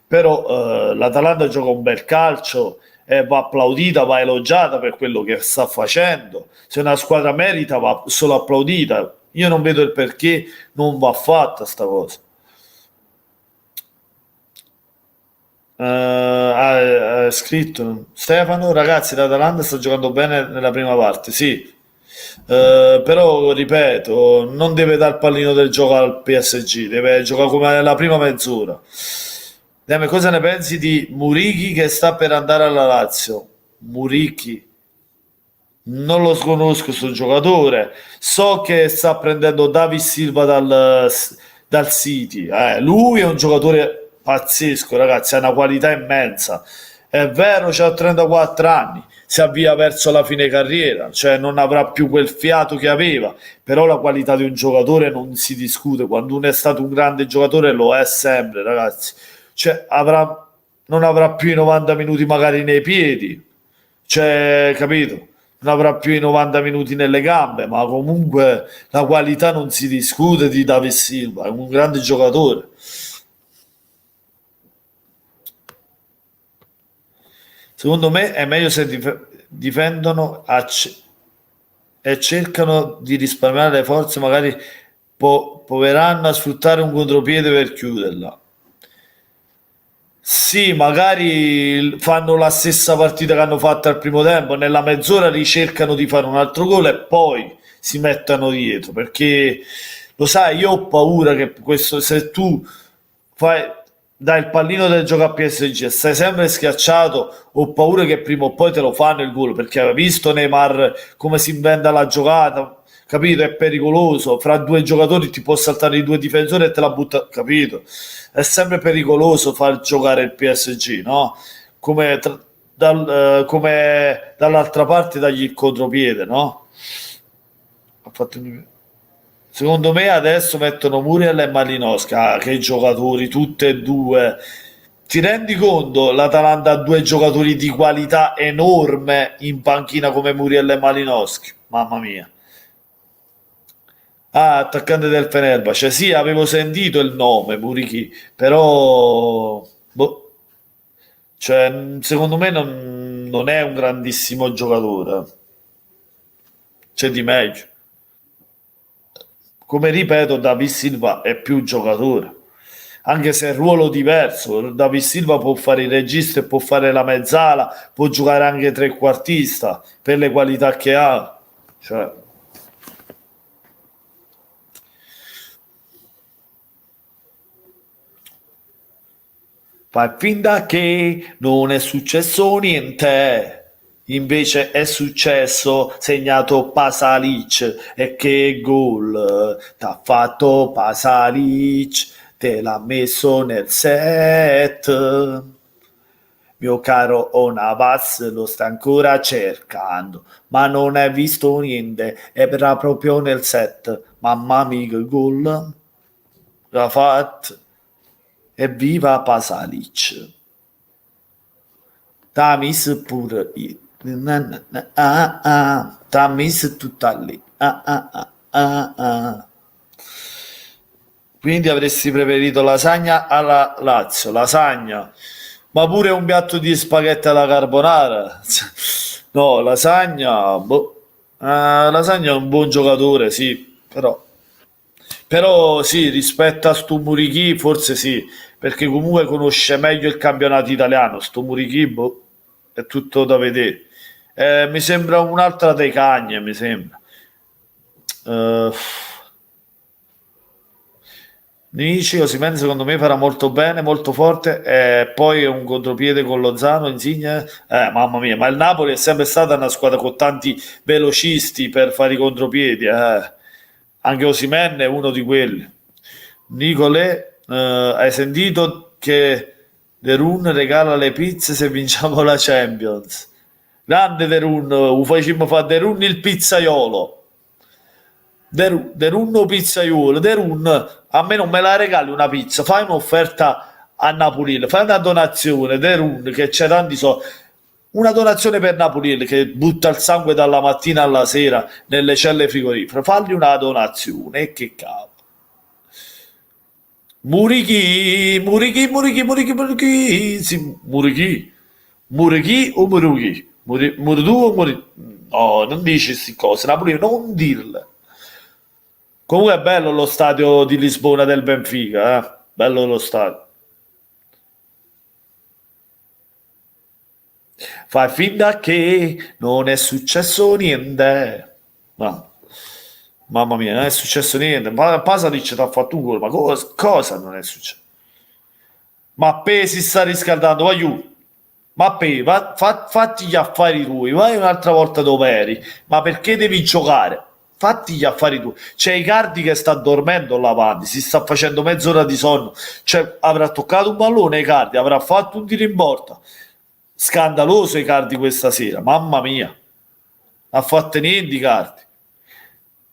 Però l'Atalanta gioca un bel calcio e va applaudita, va elogiata per quello che sta facendo. Se una squadra merita va solo applaudita. Io non vedo il perché non va fatta sta cosa. Ha scritto Stefano, ragazzi, l'Atalanta sta giocando bene nella prima parte, sì. Però ripeto, non deve dar pallino del gioco al PSG, deve giocare come la prima mezz'ora. Demme, cosa ne pensi di Murichi che sta per andare alla Lazio? Murichi, non lo conosco questo giocatore, so che sta prendendo David Silva dal City. Lui è un giocatore pazzesco, ragazzi, ha una qualità immensa. È vero, c'ha 34 anni, si avvia verso la fine carriera, cioè non avrà più quel fiato che aveva, però la qualità di un giocatore non si discute. Quando uno è stato un grande giocatore lo è sempre, ragazzi. Cioè, non avrà più i 90 minuti magari nei piedi, cioè, capito? Non avrà più i 90 minuti nelle gambe, ma comunque la qualità non si discute di David Silva, è un grande giocatore. Secondo me è meglio se difendono e cercano di risparmiare le forze, magari proveranno a sfruttare un contropiede per chiuderla. Sì, magari fanno la stessa partita che hanno fatto al primo tempo, nella mezz'ora ricercano di fare un altro gol e poi si mettono dietro, perché lo sai, io ho paura che questo, se tu fai, dai il pallino del gioco a PSG e stai sempre schiacciato, ho paura che prima o poi te lo fanno il gol, perché aveva visto Neymar come si inventa la giocata, capito? È pericoloso, fra due giocatori ti può saltare i due difensori e te la butta, capito? È sempre pericoloso far giocare il PSG, no? come, come dall'altra parte dagli il contropiede, no? Ha fatto secondo me adesso mettono Muriel e Malinowski, che giocatori, tutte e due. Ti rendi conto? L'Atalanta ha due giocatori di qualità enorme in panchina come Muriel e Malinowski. Mamma mia. Ah, attaccante del Fenerbahce. Sì, avevo sentito il nome, Murichi, però boh, cioè, secondo me non è un grandissimo giocatore. C'è di meglio. Come ripeto, David Silva è più giocatore, anche se è ruolo diverso. David Silva può fare il regista e può fare la mezzala, può giocare anche trequartista per le qualità che ha. Cioè, fai finta che non è successo niente. Invece è successo, segnato Pasalic e che gol t'ha fatto Pasalic, te l'ha messo nel set. Mio caro Onavaz lo sta ancora cercando, ma non hai visto niente, era proprio nel set. Mamma mia, che gol l'ha fatto. Evviva Pasalic. Tamis pure io. Tamis tutta lì. Quindi avresti preferito lasagna alla Lazio, lasagna, ma pure un piatto di spaghetti alla carbonara. No, lasagna, boh. Lasagna è un buon giocatore, sì, però sì, rispetto a sto Murichi, forse sì, perché comunque conosce meglio il campionato italiano. Sto Murichi, boh, è tutto da vedere. Mi sembra un'altra dei Cagne, mi sembra. Eh, Nici, Osimhen secondo me farà molto bene, molto forte, e poi un contropiede con Lozano, Insigne, mamma mia, ma il Napoli è sempre stata una squadra con tanti velocisti per fare i contropiedi, anche Osimhen è uno di quelli. Nicole, hai sentito che The Run regala le pizze se vinciamo la Champions? Grande The Run, facciamo fare The Run il pizzaiolo. Derun pizzaiolo, Derun, a me non me la regali una pizza, fai un'offerta a Napolil, fai una donazione, Derun, che c'è tanti so, una donazione per Napolil che butta il sangue dalla mattina alla sera nelle celle frigorifere, fagli una donazione, e che cavolo. Murichi, Murichi, Murichi, Murichi, Murichi, sì, Murichi, Murichi o Murichi? Muritu o Murichi? No, non dici queste cose, Napoli, non dirle. Comunque è bello lo stadio di Lisbona del Benfica, eh? Bello lo stadio. Fai finta che non è successo niente. No, mamma mia, non è successo niente. Ma Pasalic ti ha fatto un gol, ma cosa non è successo? Ma Pe si sta riscaldando, vai giù. Ma Pe, fatti gli affari tuoi, vai un'altra volta dove eri. Ma perché devi giocare? Fatti gli affari tuoi. C'è Icardi che sta dormendo là avanti, si sta facendo mezz'ora di sonno. Cioè, avrà toccato un pallone Icardi, avrà fatto un tiro in porta. Scandaloso Icardi questa sera, mamma mia. Ha fatto niente Icardi.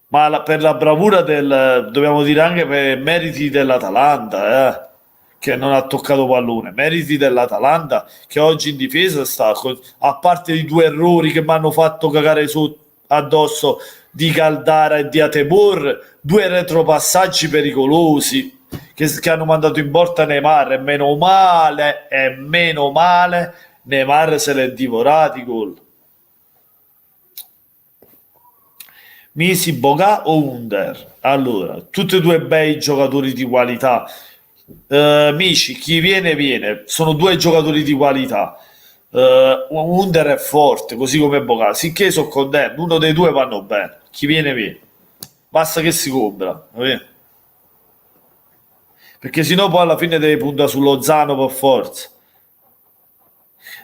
Ma per la bravura del, dobbiamo dire anche per meriti dell'Atalanta, che non ha toccato pallone, meriti dell'Atalanta che oggi in difesa sta, a parte i due errori che mi hanno fatto cagare su addosso di Caldara e di Atebor, due retropassaggi pericolosi che hanno mandato in porta Neymar, e meno male, Neymar se l'è divorati i gol. Misi, Boga o Under? Allora, tutti e due bei giocatori di qualità. Mici, chi viene viene, sono due giocatori di qualità. Under è forte, così come Boga, sicché sono contento, uno dei due vanno bene, chi viene viene. Basta che si compra, va bene? Perché sennò poi alla fine devi puntare sullo Zano per forza.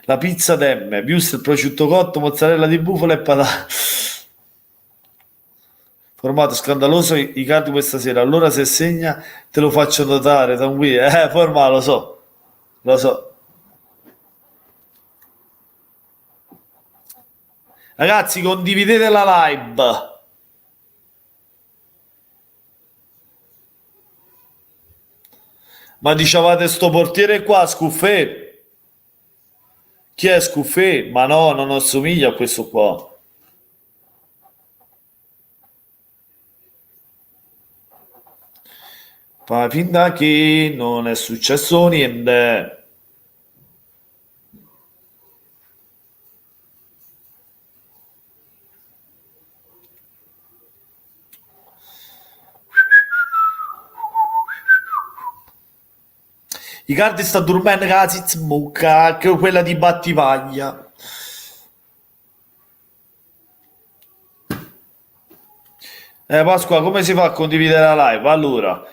La pizza d'emme, il prosciutto cotto, mozzarella di bufala e patate. Formato scandaloso Icardi questa sera. Allora se segna te lo faccio notare, tranquillo. Forma lo so, lo so. Ragazzi, condividete la live. Ma dicevate sto portiere qua, Scuffè? Chi è Scuffè? Ma no, non assomiglia a questo qua. Fa finta che non è successo niente. Icardi sta dormendo con la zizmucca, che è quella di Battivaglia. Pasqua, come si fa a condividere la live? Allora,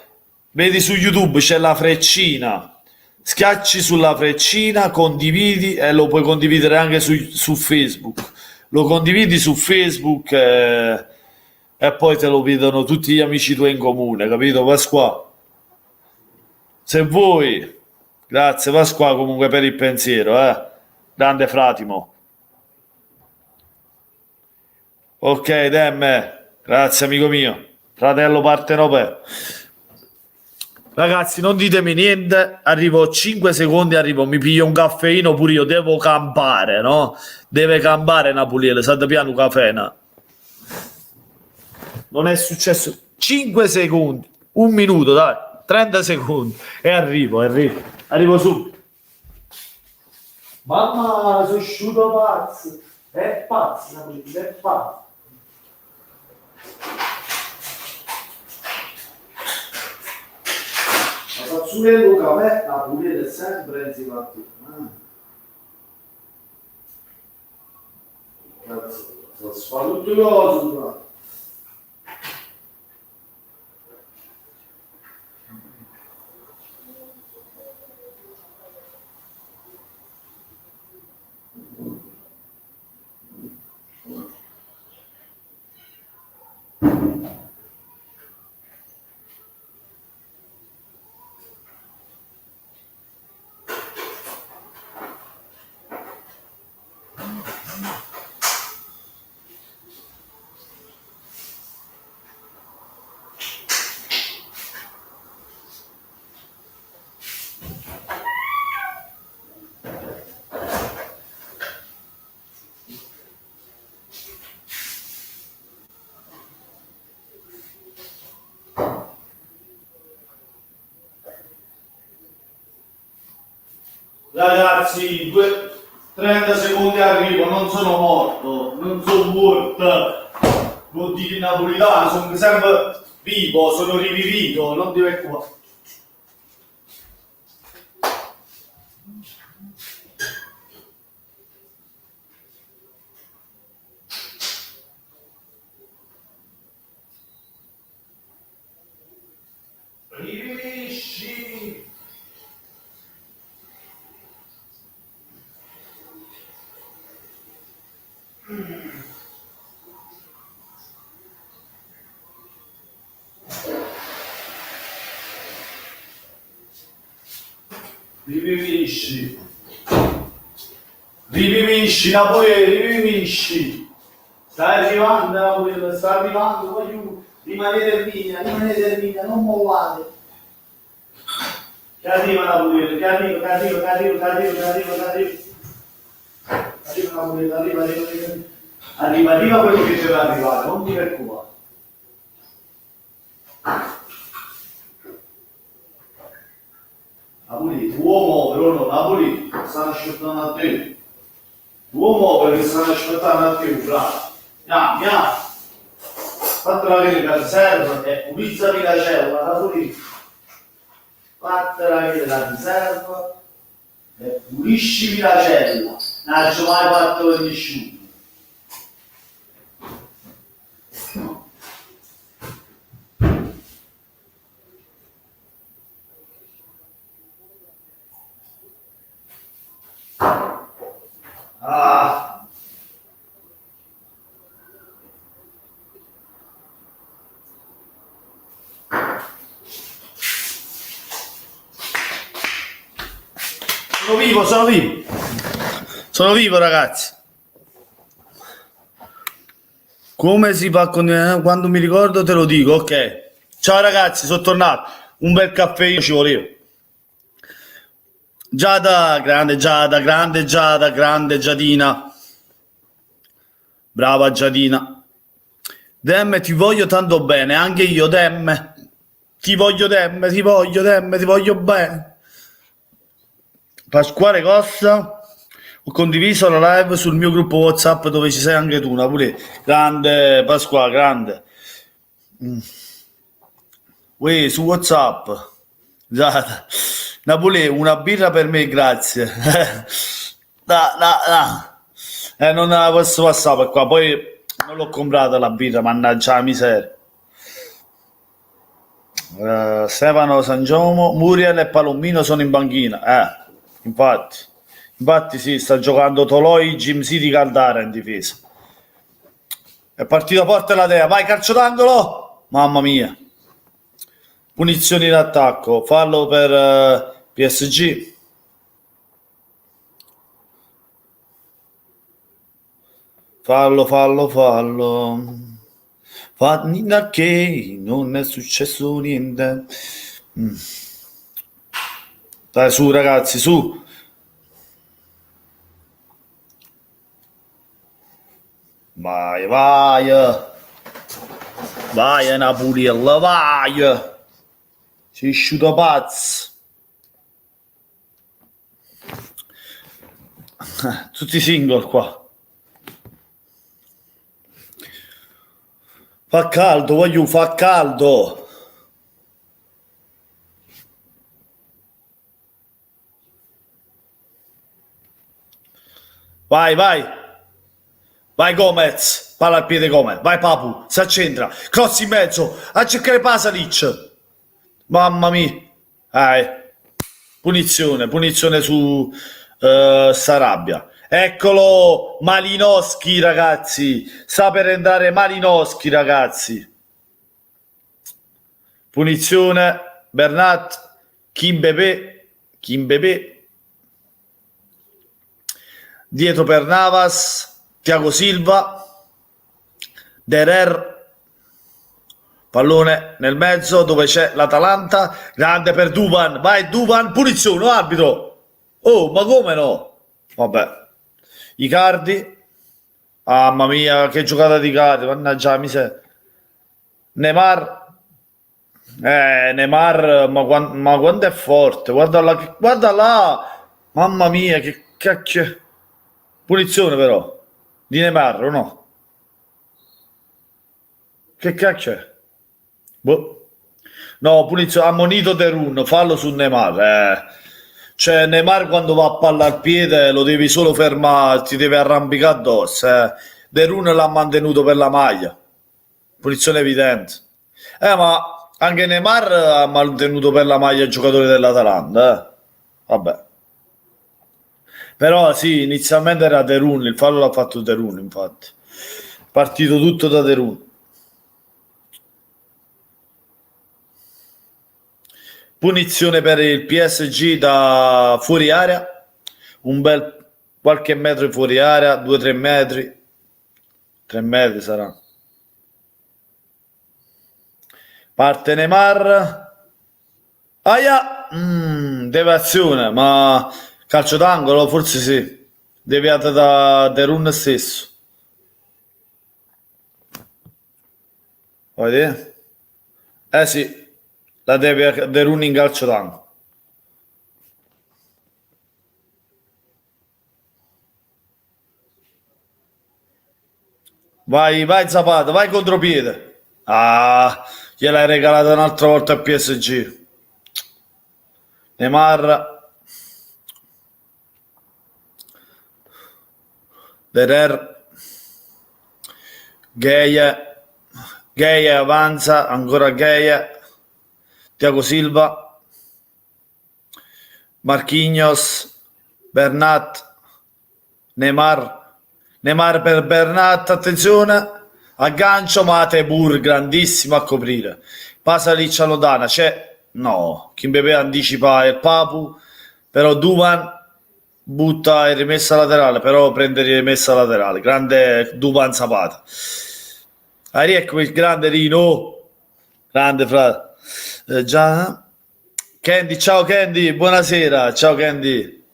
vedi su YouTube c'è la freccina, schiacci sulla freccina, condividi e lo puoi condividere anche su Facebook. Lo condividi su Facebook e poi te lo vedono tutti gli amici tuoi in comune, capito Pasqua? Se vuoi, grazie Pasqua comunque per il pensiero, grande Fratimo. Ok, Demme, grazie amico mio, fratello partenope. Ragazzi, non ditemi niente, arrivo 5 secondi, arrivo, mi piglio un caffeino, pure io devo campare, no? Deve campare Napoliele, sa da piano caffè, no? Non è successo 5 secondi, un minuto, dai, 30 secondi e arrivo subito. Mamma, sono asciutto pazzo, è pazzo, Napoliele, è pazzo. Fazzuello caffè, la pulire sempre in cima. Cazzo, fa tutte cose. Ragazzi, 30 secondi arrivo, non sono morto, non sono morto. Non dire in napolitano, sono sempre vivo, sono rivivito, non ti vai qua. Rivivisci. Rivivisci. Rivivisci, Napoli, rivivisci. Sta arrivando, Napoli, sta arrivando, voglio rimanere in linea, non mollate. Che arriva Napoli, che arriva. Arriva quello che deve arrivare, non ti preoccupare. Napoli, uomo, però no, Napoli, stanno aspettando a te. Uomo, perché stanno aspettando a te, bravo. Andiamo. Fatela vedere la riserva e pulizzami la cella, Napoli. Fatela vedere la riserva e puliscimi la cella. Non ci ho mai fatto nessuno. Ah. Sono vivo, sono vivo ragazzi. Come si fa con... quando mi ricordo te lo dico, ok. Ciao ragazzi, sono tornato. Un bel caffè io ci volevo. Giada, grande Giadina. Brava Giadina. Dem, ti voglio tanto bene, anche io, Dem. Ti voglio bene. Pasquale Costa. Ho condiviso la live sul mio gruppo WhatsApp dove ci sei anche tu, Napoli. Grande Pasquale, grande. Uè, su WhatsApp. Giada. Napoli, una birra per me, grazie. Non la posso passare per qua, poi non l'ho comprata la birra, mannaggia la miseria. Stefano San Giomo, Muriel e Palomino sono in banchina. Infatti sì, sta giocando Toloi, Jim City Caldara in difesa. È partita forte la Dea, vai calcio d'angolo! Mamma mia. Punizioni in attacco, fallo per PSG. Fallo. Fanno che non è successo niente. Dai su ragazzi, su. Vai. Vai Napuriella, vai. Sei sciuto pazzo. Tutti single qua. Fa caldo, fa caldo. Vai. Vai Gomez, palla al piede Gomez. Vai Papu, si accentra. Cross in mezzo, a cercare Pasalic. Mamma mia. Punizione su Sarabia. Eccolo, Malinowski ragazzi, sa per andare Malinowski ragazzi. Punizione, Bernat, Kimpembe, dietro per Navas, Thiago Silva, Derer, pallone nel mezzo dove c'è l'Atalanta, grande per Duvan, vai Duvan, punizione, arbitro. Oh, ma come no? Vabbè. Icardi, mamma mia, che giocata di Icardi, mannaggia miseria. Neymar, ma quanto è forte, guarda là, mamma mia, che cacchio. Punizione però, di Neymar o no? Che cacchio è? Boh. No, punizione, ammonito De Run, fallo su Neymar, Cioè, Neymar quando va a palla al piede lo devi solo fermare, ti deve arrampicare addosso. De Run l'ha mantenuto per la maglia. Punizione evidente. Ma anche Neymar ha mantenuto per la maglia il giocatore dell'Atalanta. Vabbè. Però sì, inizialmente era De Run, il fallo l'ha fatto De Run, infatti. Partito tutto da De Run. Punizione per il PSG da fuori area, un bel qualche metro fuori area, 2-3 metri, 3 metri sarà. Parte Neymar, deviazione, ma calcio d'angolo forse sì, deviata da De Run stesso. Vuoi vedere? Sì. La deve De Run in calcio d'angolo. Vai Zapata, vai contropiede. Gliel'hai regalata un'altra volta al PSG. Neymar. Derer. Gheia avanza, ancora Gheia. Thiago Silva, Marquinhos, Bernat, Neymar per Bernat, attenzione, aggancio, Matebur, grandissimo a coprire, Pasalic allontana, Kimpembe anticipa il Papu, però Duvan butta in rimessa laterale, però prende rimessa laterale, grande Duvan Zapata. Ecco il grande Rino, grande frate. Già. Candy, ciao Candy, buonasera, ciao Candy.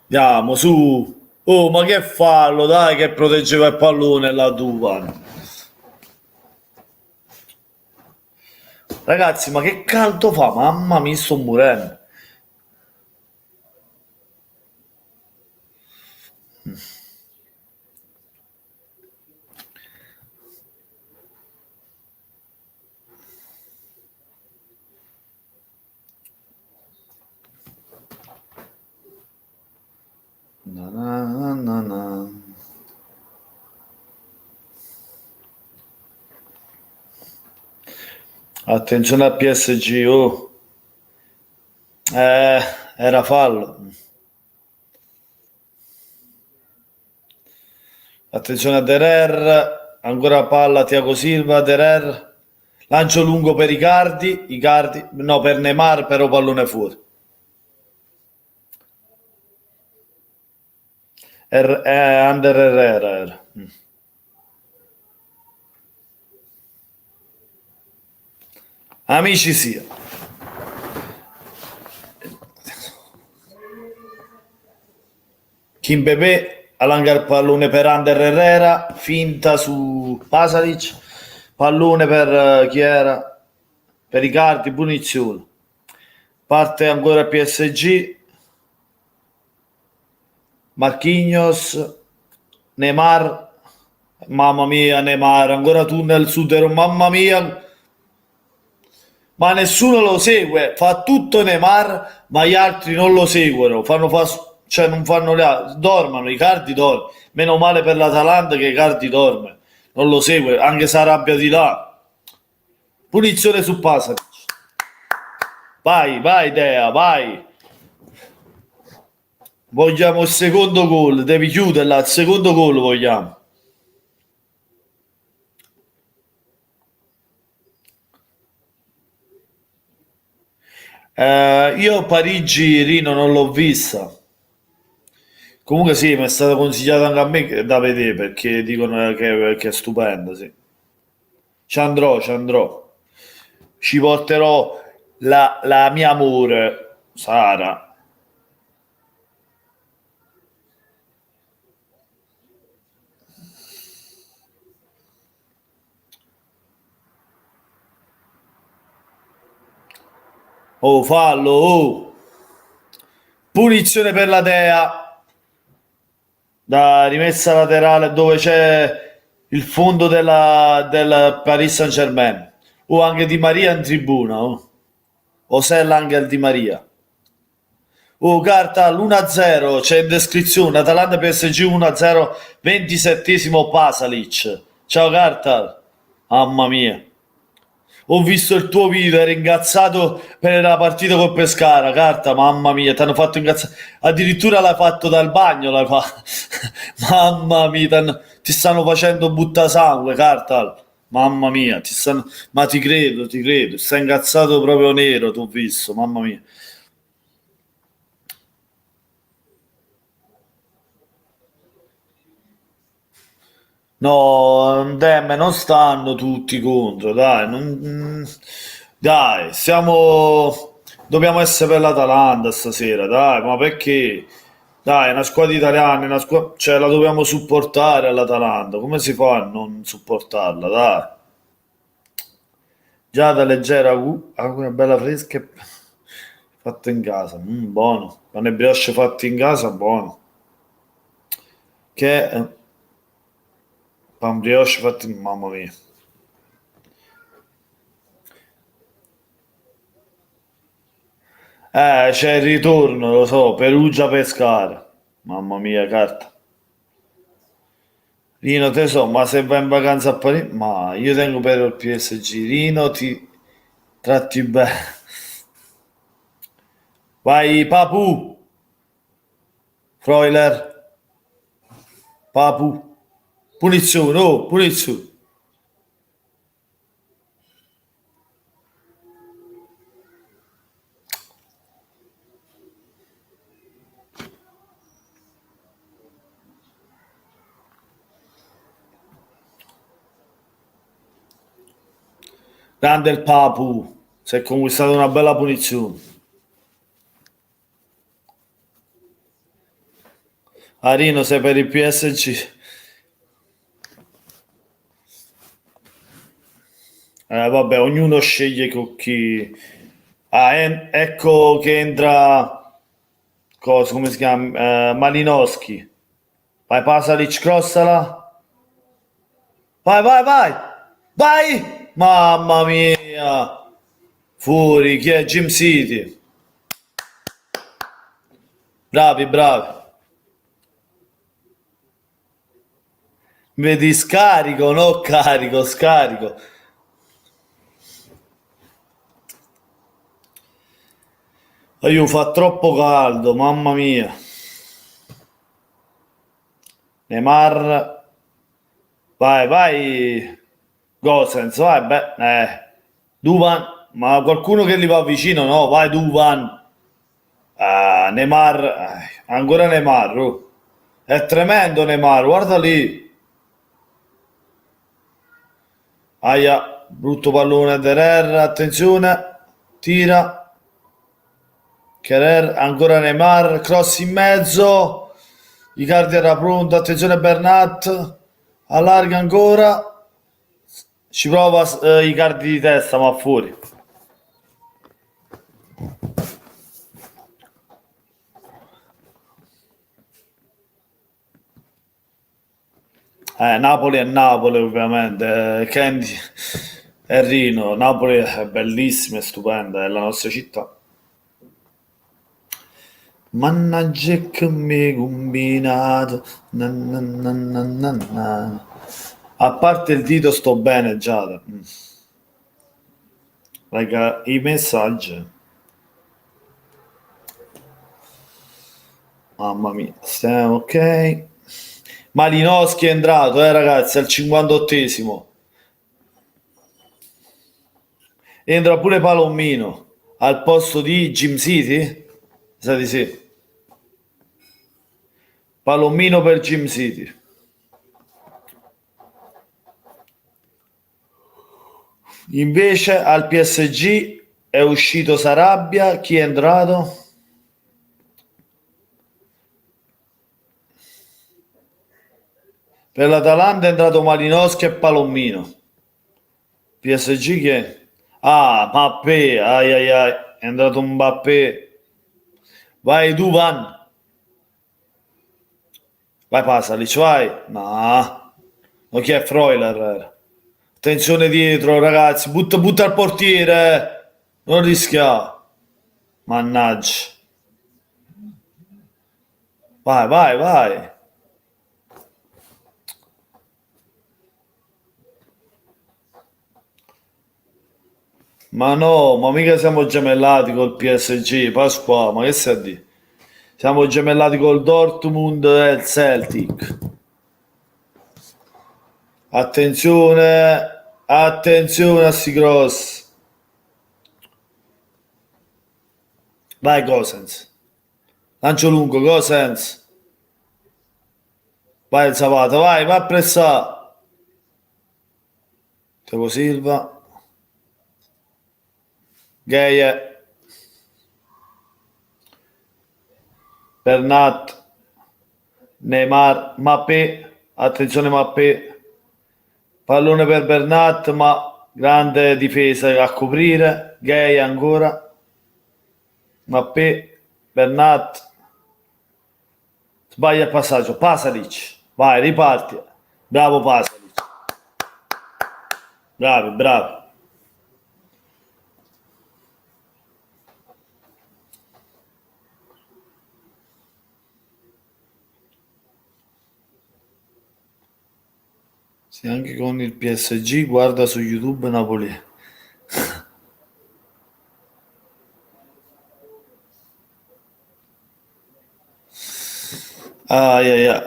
Andiamo su. Oh, ma che fallo, dai, che proteggeva il pallone la tua. Ragazzi, ma che caldo fa? Mamma mia, sto morendo. Na, na, na, na. Attenzione al PSG, oh. Eh, era fallo. Attenzione a Derer, ancora palla Thiago Silva, Derer. Lancio lungo per Icardi, no per Neymar, però pallone fuori. Under Herrera era. Amici sia. Kimpembe allanga il pallone per Under Herrera, finta su Pasalic, pallone per chi era? Per Icardi, punizione. Parte ancora il PSG, Marquinhos, Neymar, mamma mia Neymar, ancora tunnel su mamma mia, ma nessuno lo segue, fa tutto Neymar, ma gli altri non lo seguono, cioè non fanno dormono, i cardi dormono, meno male per l'Atalanta che i cardi dorme, non lo segue, anche se arrabbia di là. Punizione su Pasalic. Vai, vai Dea, vai. Vogliamo il secondo gol, devi chiuderla, il secondo gol vogliamo. Io Parigi Rino non l'ho vista. Comunque sì, mi è stato consigliato anche a me da vedere perché dicono che è stupendo, sì. Ci andrò, ci andrò. Ci porterò la mia amore, Sara. Oh, fallo, oh. Punizione per la Dea. Da rimessa laterale dove c'è il fondo del Paris Saint-Germain. O anche Di Maria in tribuna, oh. O Sella Angel Di Maria. Oh, carta l'1-0, c'è in descrizione, Atalanta PSG 1-0, 27esimo Pasalic. Ciao carta, mamma mia. Ho visto il tuo video, eri ingazzato per la partita col Pescara, carta, mamma mia, ti hanno fatto incazzare. Addirittura l'hai fatto dal bagno, l'hai fatto. Mamma mia, ti stanno facendo buttasangue, carta. Mamma mia, ma ti credo, stai ingazzato proprio nero, ti ho visto, mamma mia. No, Demme, non stanno tutti contro, dai, dai, dobbiamo essere per l'Atalanta stasera, dai, ma perché? Dai, è una squadra italiana, cioè la dobbiamo supportare all'Atalanta, come si fa a non supportarla, dai? Già da leggera, anche una bella fresca e fatta in casa, buono, con le brioche fatte in casa, buono. Che pan brioche fatti, mamma mia. C'è il ritorno, lo so, Perugia Pescara. Mamma mia, carta. Rino, te so, ma se vai in vacanza a Parigi, ma io tengo per il PSG. Rino, ti tratti bene. Vai, Papu, Freuler, Papu. Punizione, oh, punizione. Grande il Papu, si è conquistato una bella punizione. Arino, sei per il PSG. Vabbè, ognuno sceglie con chi. Ah, ecco che entra. Cosa, come si chiama? Malinowski. Vai, Pasalic, crossala. Vai, vai, vai. Vai! Mamma mia. Fuori, chi è? Jim City. Bravi, bravi. Vedi, scarico, no carico, scarico. Io fa troppo caldo, mamma mia. Neymar, vai, vai. Gosens, vai, beh, Duvan, ma qualcuno che gli va vicino, no? Vai, Duvan. Ah, Neymar, ancora Neymar. Oh. È tremendo Neymar, guarda lì. Aia, brutto pallone Derer, attenzione. Tira. Kerer, ancora Neymar, cross in mezzo. Icardi era pronto, attenzione Bernat. Allarga ancora. Ci prova Icardi di testa, ma fuori. Napoli è Napoli ovviamente, Candy è Rino, Napoli è bellissima e stupenda, è la nostra città. Mannaggia che mi hai combinato, na na na na na na. A parte il dito sto bene Giada. Raga, i messaggi, mamma mia, stiamo ok. Malinowski è entrato, ragazzi, al 58esimo. Entra pure Palomino al posto di Jim City? Sa di sì. Palomino per Jim City. Invece al PSG è uscito Sarabia. Chi è entrato? Per l'Atalanta è entrato Malinowski e Palomino. PSG chi è? Ah, Mbappé. Ai ai ai. È entrato Mbappé. Vai Duvan. Vai Pasalic, vai. No. Ma chi è Freuler? Attenzione dietro, ragazzi. Butta, butta al portiere. Non rischia. Mannaggia. Vai, vai, vai. Ma no, ma mica siamo gemellati col PSG, Pasqua, ma che stai a dire? Siamo gemellati col Dortmund e il Celtic. Attenzione, attenzione a sti cross. Vai Gosens. Lancio lungo, Gosens. Vai il Zapata, vai, va a pressare. Thiago Silva. Gaia. Bernat. Neymar. Mappé. Attenzione Mappé. Pallone per Bernat, ma grande difesa a coprire. Gay ancora. Mappé, Bernat. Sbaglia il passaggio. Pasalic. Vai, riparti. Bravo Pasalic. Bravi, bravi. Sì, anche con il PSG guarda su YouTube Napoli. Ai, ai, ai.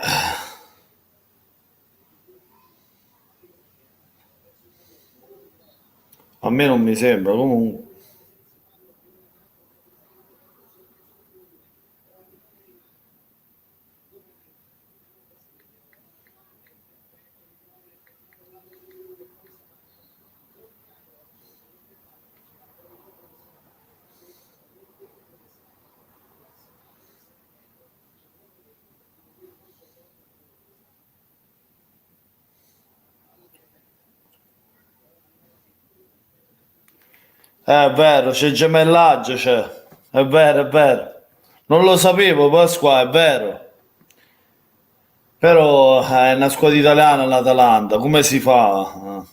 A me non mi sembra, comunque. È vero, c'è gemellaggio, c'è. È vero, è vero. Non lo sapevo, Pasqua, è vero. Però è una squadra italiana l'Atalanta, come si fa?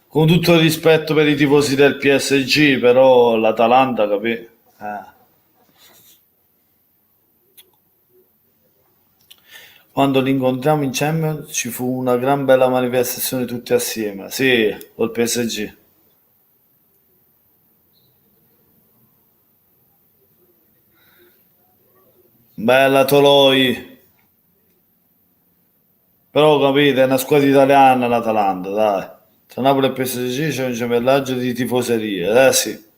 Con tutto il rispetto per i tifosi del PSG, però l'Atalanta, capì? Quando li incontriamo in Champions ci fu una gran bella manifestazione tutti assieme. Sì, col PSG. Bella Toloi. Però capite, è una squadra italiana l'Atalanta, dai. Tra Napoli e PSG c'è un gemellaggio di tifoserie, sì.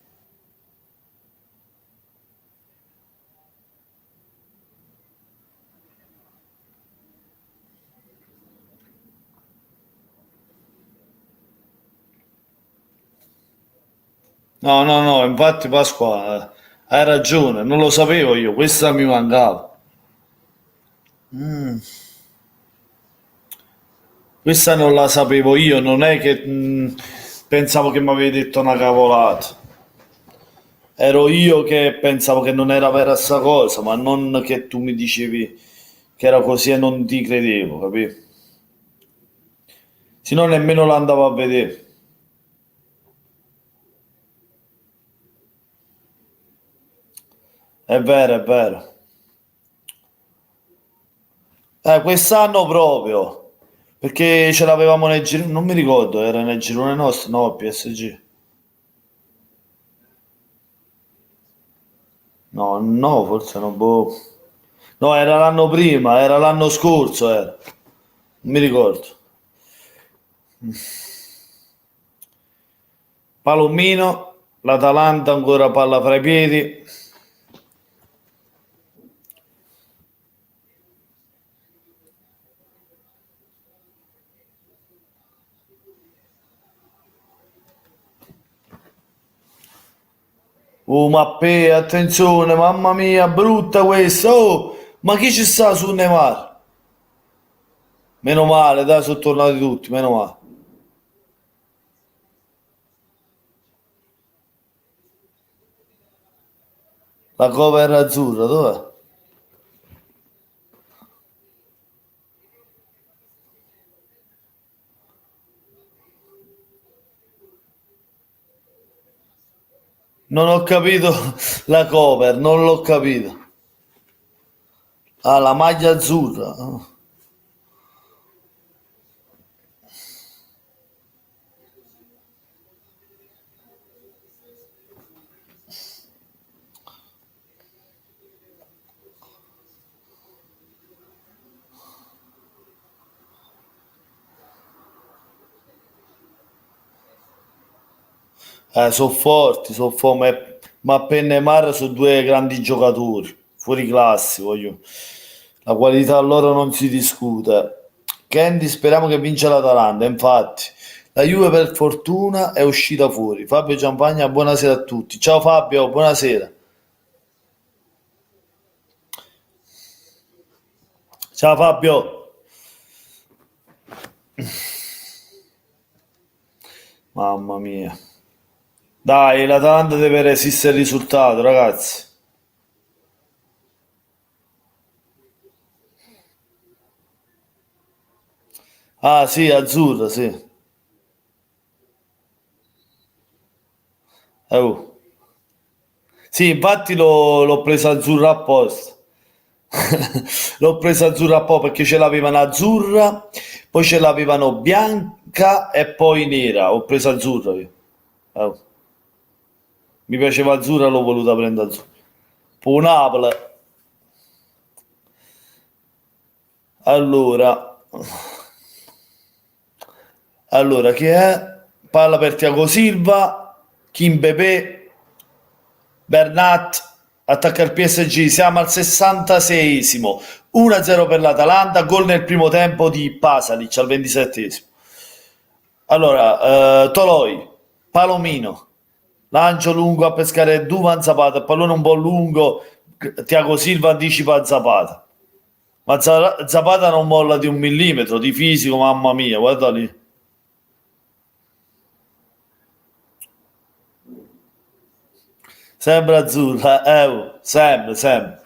No, no, no, infatti Pasqua, hai ragione, non lo sapevo io, questa mi mancava. Questa non la sapevo io, non è che pensavo che mi avevi detto una cavolata. Ero io che pensavo che non era vera sta cosa, ma non che tu mi dicevi che era così e non ti credevo, capì? Se no nemmeno l'andavo a vedere. È vero, è vero. Quest'anno proprio, perché ce l'avevamo nel girone, non mi ricordo, era nel girone nostro, no, PSG. No, no, forse no, boh. No, era l'anno prima, era l'anno scorso, era. Non mi ricordo. Palomino, l'Atalanta ancora palla fra i piedi. Oh, Mappè, attenzione, mamma mia, brutta questa. Oh, ma chi ci sta su Neymar? Meno male, dai, sono tornati tutti, meno male. La cover azzurra, dov'è? Non ho capito la cover, non l'ho capito. Ah, la maglia azzurra. Sono forti, ma Penna e Mar sono due grandi giocatori, fuori classe, voglio. La qualità loro non si discute. Candy, speriamo che vinca l'Atalanta, infatti. La Juve per fortuna è uscita fuori. Fabio Giampagna, buonasera a tutti. Ciao Fabio, buonasera. Ciao Fabio. Mamma mia. Dai, l'Atalanta deve resistere il risultato, ragazzi. Ah, sì, azzurra, sì. Oh. Sì, infatti l'ho presa azzurra apposta. L'ho presa azzurra apposta perché ce l'avevano azzurra, poi ce l'avevano bianca e poi nera. Ho preso azzurra io. Oh. Mi piaceva azzurra, l'ho voluta prendere azzurra. Poi Napoli. Allora, allora, chi è? Palla per Tiago Silva, Kimpembe, Bernat, attacca il PSG, siamo al 66esimo, 1-0 per l'Atalanta, gol nel primo tempo di Pasalic al 27esimo. Allora, Toloi, Palomino, lancio lungo a pescare Duvan Zapata, pallone un po' lungo, Tiago Silva anticipa Zapata. Ma Zapata non molla di un millimetro di fisico, mamma mia, guarda lì. sempre azzurra, sempre, sempre.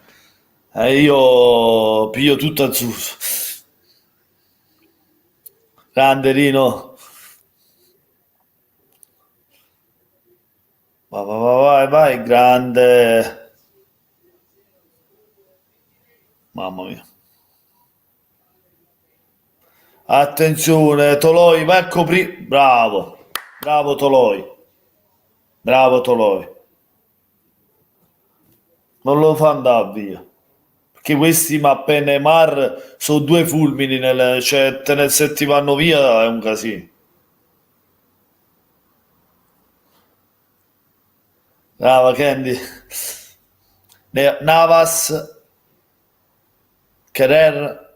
Io piglio tutto azzurro. Grande Rino, vai, vai, vai, vai, grande. Mamma mia. Attenzione, Toloi, vai a coprire. Bravo, bravo Toloi, bravo Toloi. Non lo fa andare via. Perché questi Mappé e Neymar sono due fulmini, cioè se ti vanno via è un casino. Brava Candy. Navas, Kerer,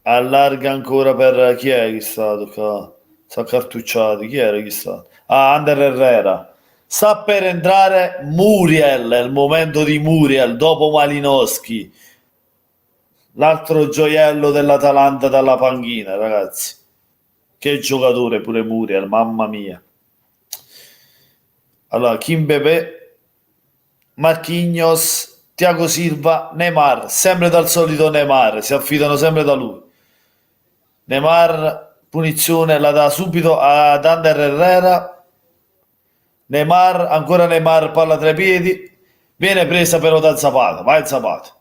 allarga ancora per chi è che sta qua? Sta cartucciati, chi era chi sta? Ah, Ander Herrera. Sta per entrare Muriel, è il momento di Muriel dopo Malinowski, l'altro gioiello dell'Atalanta dalla panchina, ragazzi. Che giocatore pure Muriel, mamma mia. Allora, Kimpembe, Marquinhos, Thiago Silva, Neymar, sempre dal solito Neymar, si affidano sempre da lui. Neymar, punizione, la dà subito ad Ander Herrera. Neymar, ancora Neymar, palla tra i piedi. Viene presa però da Zapata, vai Zapata.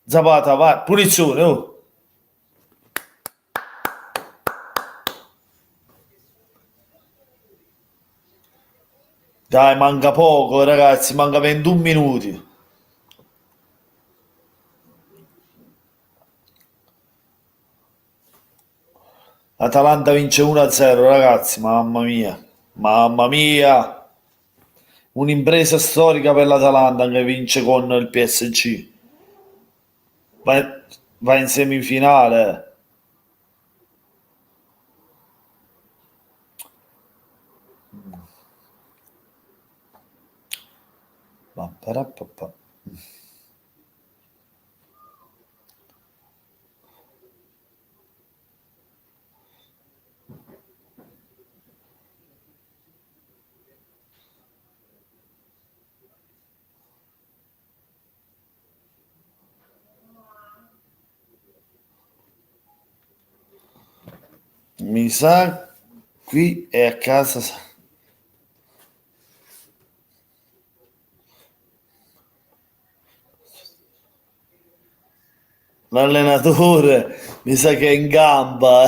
Zapata, vai, punizione, oh. Dai, manca poco, ragazzi, manca 21 minuti. Atalanta vince 1-0, ragazzi, mamma mia. Mamma mia. Un'impresa storica per l'Atalanta che vince con il PSG. Va, va in semifinale. Pa, pa, pa, pa. Mi sa qui è a casa l'allenatore, mi sa che è in gamba,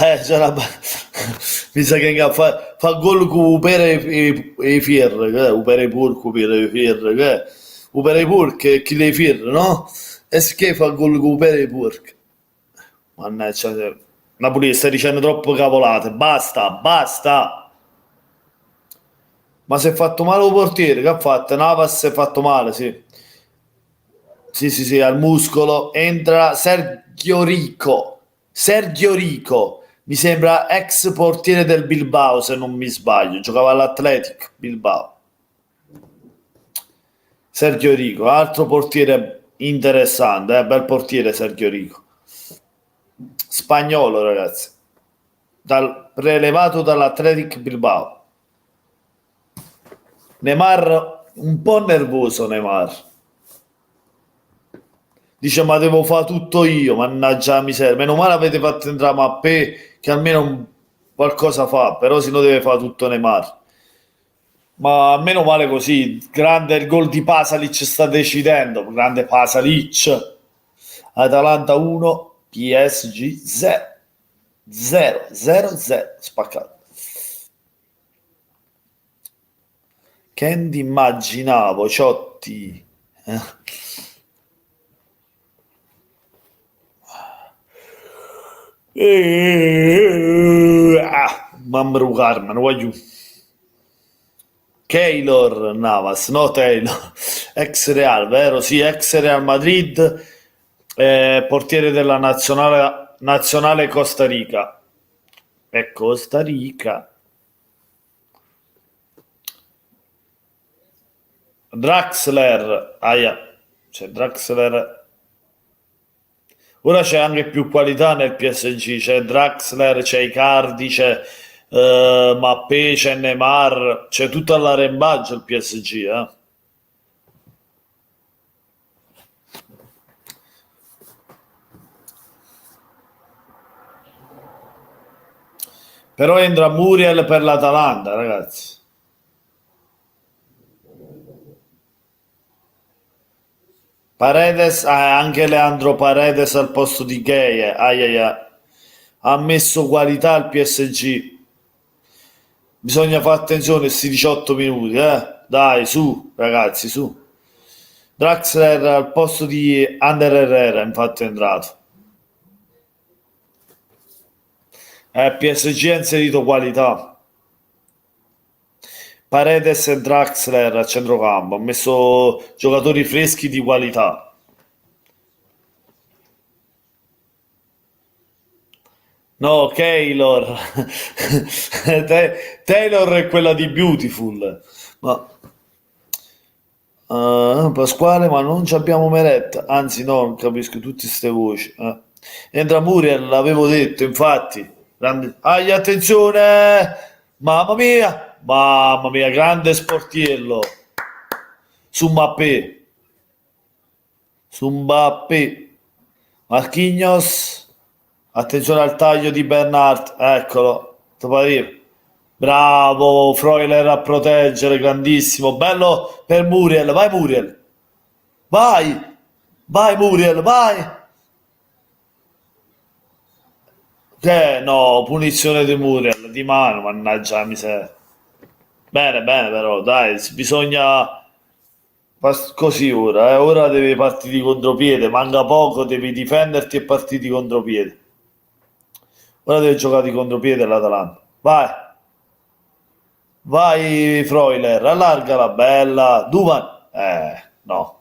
mi sa che è in gamba, fa gol con Upere e Fierre, che è? Upere Purco, Upere Fierre, che è? Upere Purco e chi le Fierre, no? E che fa gol con Upere e Purco. Mannaggia, Napoli stai dicendo troppo cavolate, basta, basta. Ma si è fatto male il portiere, che ha fatto? Navas si è fatto male, sì. Sì, sì, sì, al muscolo. Entra Sergio Rico. Sergio Rico. Mi sembra ex portiere del Bilbao, se non mi sbaglio. Giocava all'Athletic Bilbao. Sergio Rico, altro portiere interessante, bel portiere Sergio Rico. Spagnolo, ragazzi. Prelevato dall'Athletic Bilbao. Neymar, un po' nervoso Neymar. Dice ma devo fare tutto io, mannaggia la miseria. Meno male avete fatto entrare Mappé che almeno qualcosa fa, però se no deve fare tutto Neymar. Ma meno male così, grande il gol di Pasalic sta decidendo, grande Pasalic. Atalanta 1, PSG 0. 0, 0, 0, spaccato. Candy immaginavo, Ciotti. Mamma Carmen, voglio. Keylor Navas, no Taylor, ex Real, vero? Sì, ex Real Madrid, portiere della nazionale Costa Rica. E Costa Rica. Draxler, aia, c'è Draxler. Ora c'è anche più qualità nel PSG, c'è Draxler, c'è Icardi, c'è Mbappé, c'è Neymar, c'è tutta l'arrembaggio il PSG, eh. Però entra Muriel per l'Atalanta, ragazzi. Paredes, anche Leandro Paredes al posto di Gay, ai ai ai. Ha messo qualità al PSG. Bisogna fare attenzione a questi 18 minuti, eh. Dai, su, ragazzi, su. Draxler al posto di Ander Herrera, infatti è entrato. PSG ha inserito qualità. Paredes e Draxler a centrocampo, ha messo giocatori freschi di qualità. No, Keylor. Taylor è quella di Beautiful. Ma Pasquale, ma non ci abbiamo Meret. Anzi, no, non capisco tutte queste voci. Entra Muriel, l'avevo detto, infatti. Attenzione! Mamma mia! Mamma mia, grande sportiello. Su Mbappé. Su Mbappé. Marquinhos. Attenzione al taglio di Bernard. Eccolo. Bravo, Freuler a proteggere, grandissimo. Bello per Muriel. Vai Muriel. Vai. Vai Muriel, vai. Che no, punizione di Muriel, di mano, mannaggia la miseria. Bene, bene però, dai, bisogna così ora, ora devi partire di contropiede, manca poco, devi difenderti e partire di contropiede. Ora devi giocare di contropiede l'Atalanta. Vai, vai Freuler, allargala, bella. Duvan, no,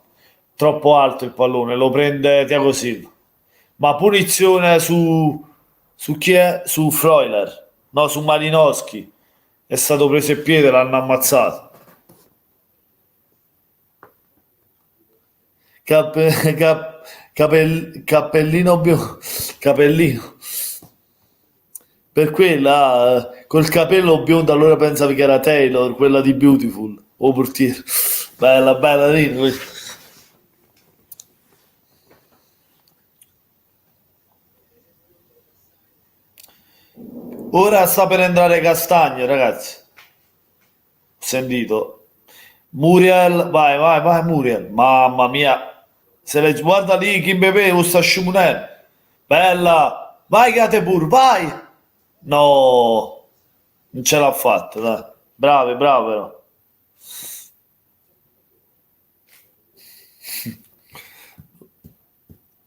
troppo alto il pallone, lo prende Thiago Silva. Ma punizione su chi è? Su Freuler, no, su Malinowski. È stato preso il piede, l'hanno ammazzato. Cappellino biondo, capellino. Per quella, col capello biondo, allora pensavi che era Taylor, quella di Beautiful, o portiere. Bella, bella, Rino. Ora sta per entrare Castagno, ragazzi. Ho sentito. Muriel, vai, vai, vai, Muriel. Mamma mia. Se le guarda lì, Kim Bebe, sta scimunendo. Bella. Vai, Gatepur, vai. No, non ce l'ha fatta, dai. Bravi, bravi, però.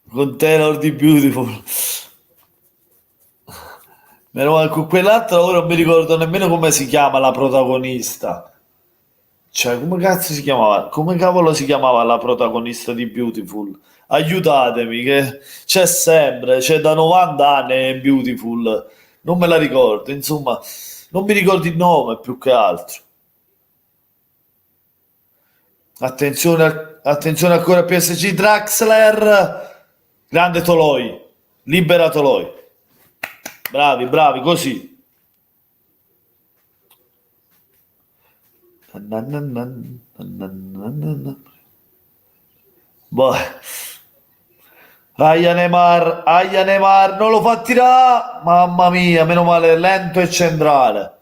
Con Taylor di Beautiful. Meno male, con quell'altra ora non mi ricordo nemmeno come si chiama la protagonista. Cioè, come cazzo si chiamava? Come cavolo si chiamava la protagonista di Beautiful? Aiutatemi, che c'è sempre, c'è da 90 anni in Beautiful. Non me la ricordo, insomma, non mi ricordo il nome più che altro. Attenzione, attenzione ancora PSG Draxler. Grande Toloi. Libera Toloi. Bravi, bravi, così. Boh. Aia Neymar, non lo fa tirare. Mamma mia, meno male, lento e centrale.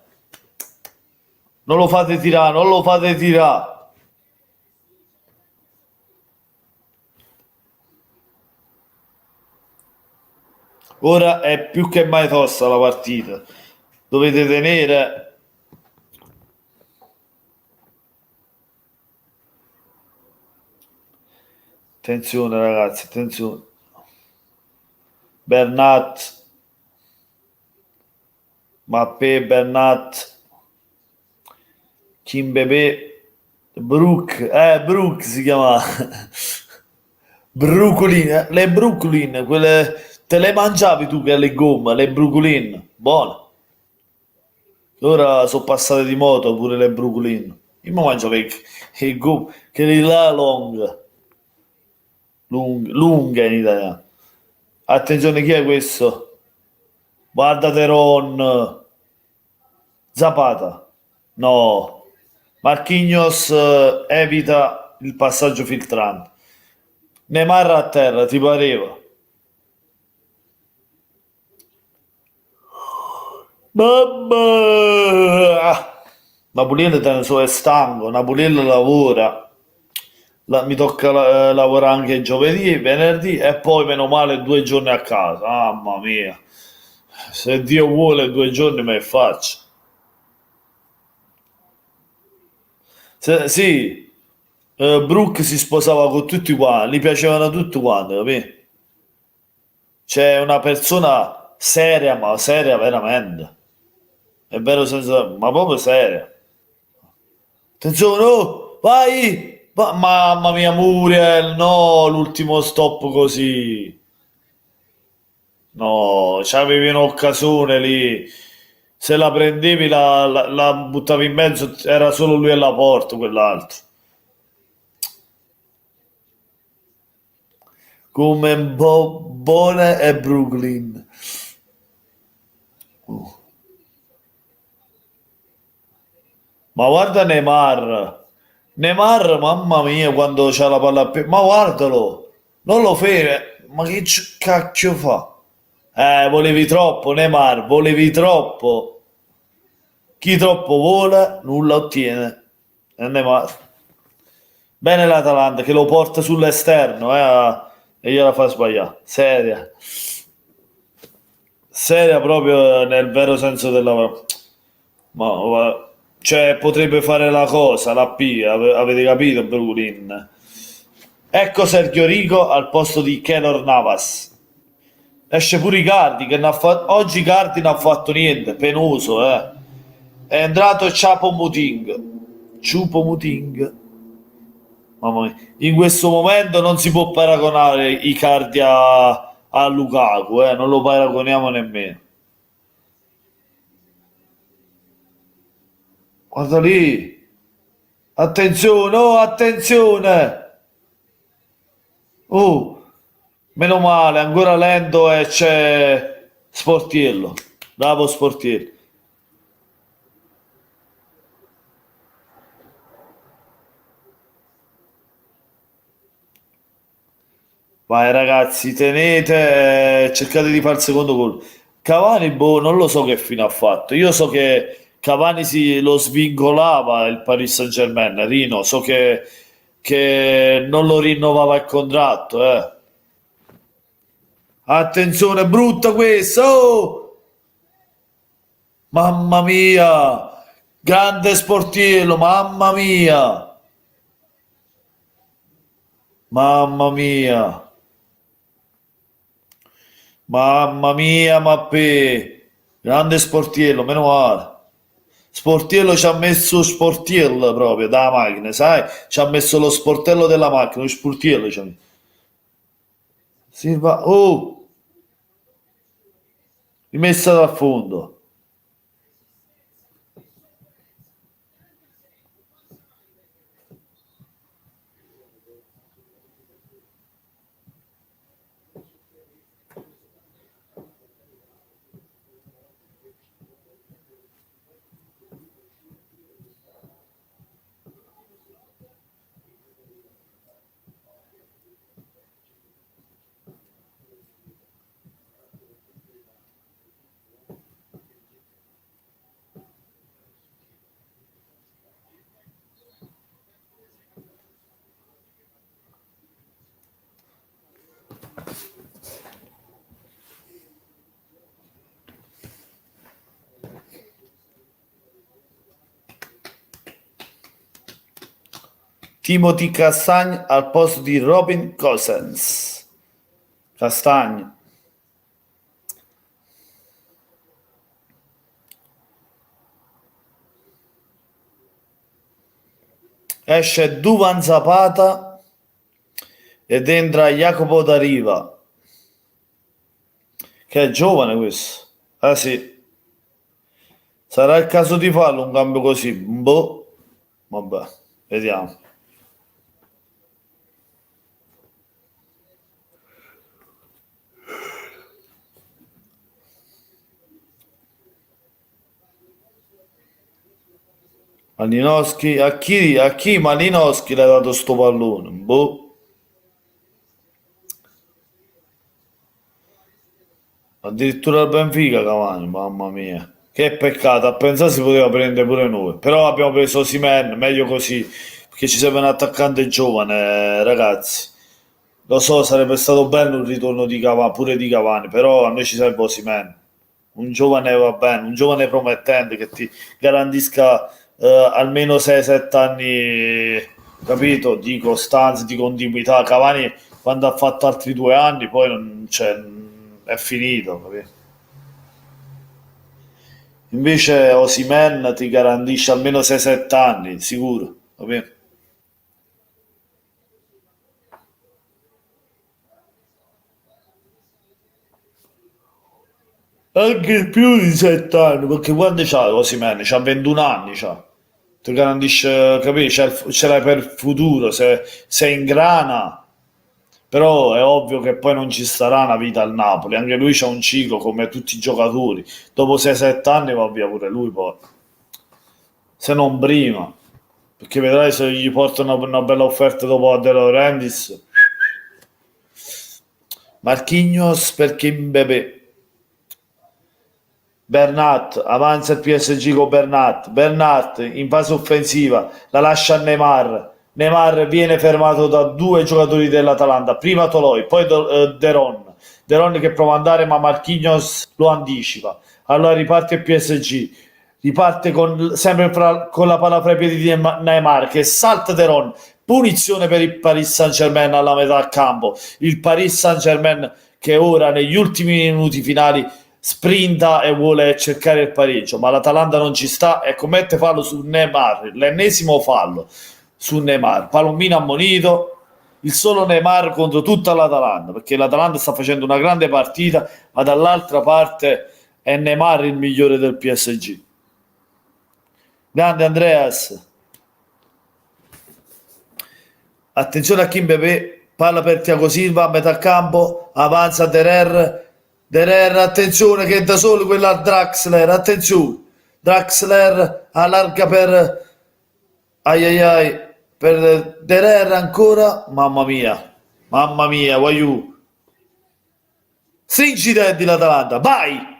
Non lo fate tirare, non lo fate tirare. Ora è più che mai tosta la partita. Dovete tenere. Attenzione ragazzi, attenzione. Bernat, Mappé, Bernat, Kimbebe, Brook si chiama. Brooklyn, le Brooklyn, quelle te le mangiavi tu che le gomme, le Brooklyn, buone. Ora sono passate di moto pure le Brooklyn. Io mi mangio che gomme, che di là lunghe in italiano. Attenzione, chi è questo? Guardate Ron. Zapata. No. Marquinhos evita il passaggio filtrante. Neymar a terra, ti pareva? Mamma! Napoliello te ne so è stanco, Napoliello lavora. Mi tocca lavorare anche giovedì, venerdì e poi meno male 2 giorni a casa. Mamma mia. Se Dio vuole 2 giorni me ne faccio. Sì, Brooke si sposava con tutti quanti, gli piacevano tutti quanti, capì? C'è una persona seria, ma seria veramente. È vero senza... ma proprio seria. Attenzione, oh, vai! Mamma mia, Muriel, no, l'ultimo stop così. No, c'avevi un'occasione lì. Se la prendevi, la buttavi in mezzo, era solo lui alla porta, quell'altro. Come Bone e Brooklyn. Ma guarda Neymar. Neymar, mamma mia, quando c'ha la palla a ma guardalo. Non lo fai. Ma che cacchio fa? Volevi troppo, Neymar, volevi troppo. Chi troppo vuole, nulla ottiene. E Neymar. Bene l'Atalanta che lo porta sull'esterno, e gliela fa sbagliare. Seria. Seria proprio nel vero senso della parola. Cioè, potrebbe fare la cosa, la P, avete capito, Brulin? Ecco Sergio Rico al posto di Keylor Navas. Esce pure Icardi, che oggi Icardi non ha fatto niente, penoso, eh. È entrato Chapo Muting. Ciupo Muting. Mamma mia. In questo momento non si può paragonare Icardi a Lukaku, non lo paragoniamo nemmeno. Guarda lì. Attenzione, oh, attenzione. Oh, meno male, ancora lento e c'è Sportiello. Bravo Sportiello. Vai ragazzi, tenete, cercate di fare il secondo gol. Cavani, boh, non lo so che fine ha fatto. Io so che Cavani si lo svincolava il Paris Saint-Germain, Rino, so che non lo rinnovava il contratto, eh. Attenzione, brutta questa, oh! Mamma mia! Grande Sportiello, mamma mia! Mamma mia! Mamma mia, Mappè! Grande Sportiello, meno male. Sportiello ci ha messo sportiello proprio da macchina, sai? Ci ha messo lo sportello della macchina, lo sportiello ci ha messo. Silva, oh, rimessa dal fondo. Timothy Castagna al posto di Robin Cosens. Castagna. Esce Duvan Zapata ed entra Jacopo da Riva, che è giovane questo. Ah sì, sarà il caso di farlo un cambio così. Boh, vabbè, vediamo. Malinowski, a chi Malinowski l'ha dato sto pallone? Boh, addirittura il Benfica Cavani, mamma mia. Che peccato, a pensare si poteva prendere pure noi. Però abbiamo preso Osimhen, meglio così, perché ci serve un attaccante giovane, ragazzi. Lo so, sarebbe stato bello un ritorno di Cavani, pure di Cavani, però a noi ci serve Osimhen. Un giovane va bene, un giovane promettente che ti garantisca almeno 6-7 anni, capito, di costanza, di continuità. Cavani quando ha fatto altri 2 anni poi non, cioè, è finito, capito? Invece Osimhen ti garantisce almeno 6-7 anni, sicuro, capito? Anche più di 7 anni, perché quando c'ha Osimhen? C'ha 21 anni, c'ha. Ti garantisce, capisci? Ce l'hai per il futuro, se ingrana. Però è ovvio che poi non ci sarà una vita al Napoli, anche lui c'ha un ciclo come tutti i giocatori. Dopo 6-7 anni va via pure lui poi, se non prima. Perché vedrai se gli portano una bella offerta dopo a De Laurentiis. Marquinhos per Kimpembe. Bernat, avanza il PSG con Bernat. Bernat in fase offensiva la lascia a Neymar. Neymar viene fermato da due giocatori dell'Atalanta, prima Toloi, poi Deron. Deron che prova ad andare ma Marquinhos lo anticipa. Allora riparte il PSG, riparte sempre con la palla fra i piedi di Neymar che salta Deron. Punizione per il Paris Saint-Germain alla metà campo. Il Paris Saint-Germain che ora negli ultimi minuti finali sprinta e vuole cercare il pareggio, ma l'Atalanta non ci sta e commette fallo su Neymar, l'ennesimo fallo su Neymar, Palomino ammonito, il solo Neymar contro tutta l'Atalanta, perché l'Atalanta sta facendo una grande partita, ma dall'altra parte è Neymar il migliore del PSG. Grande Andreas, attenzione a Kimpembe, palla per Thiago Silva a metà campo, avanza Derer, attenzione che è da solo quella a Draxler, attenzione, Draxler allarga per ai ai ai per Derer ancora, mamma mia, Waiu, stringi i denti l'Atalanta, vai!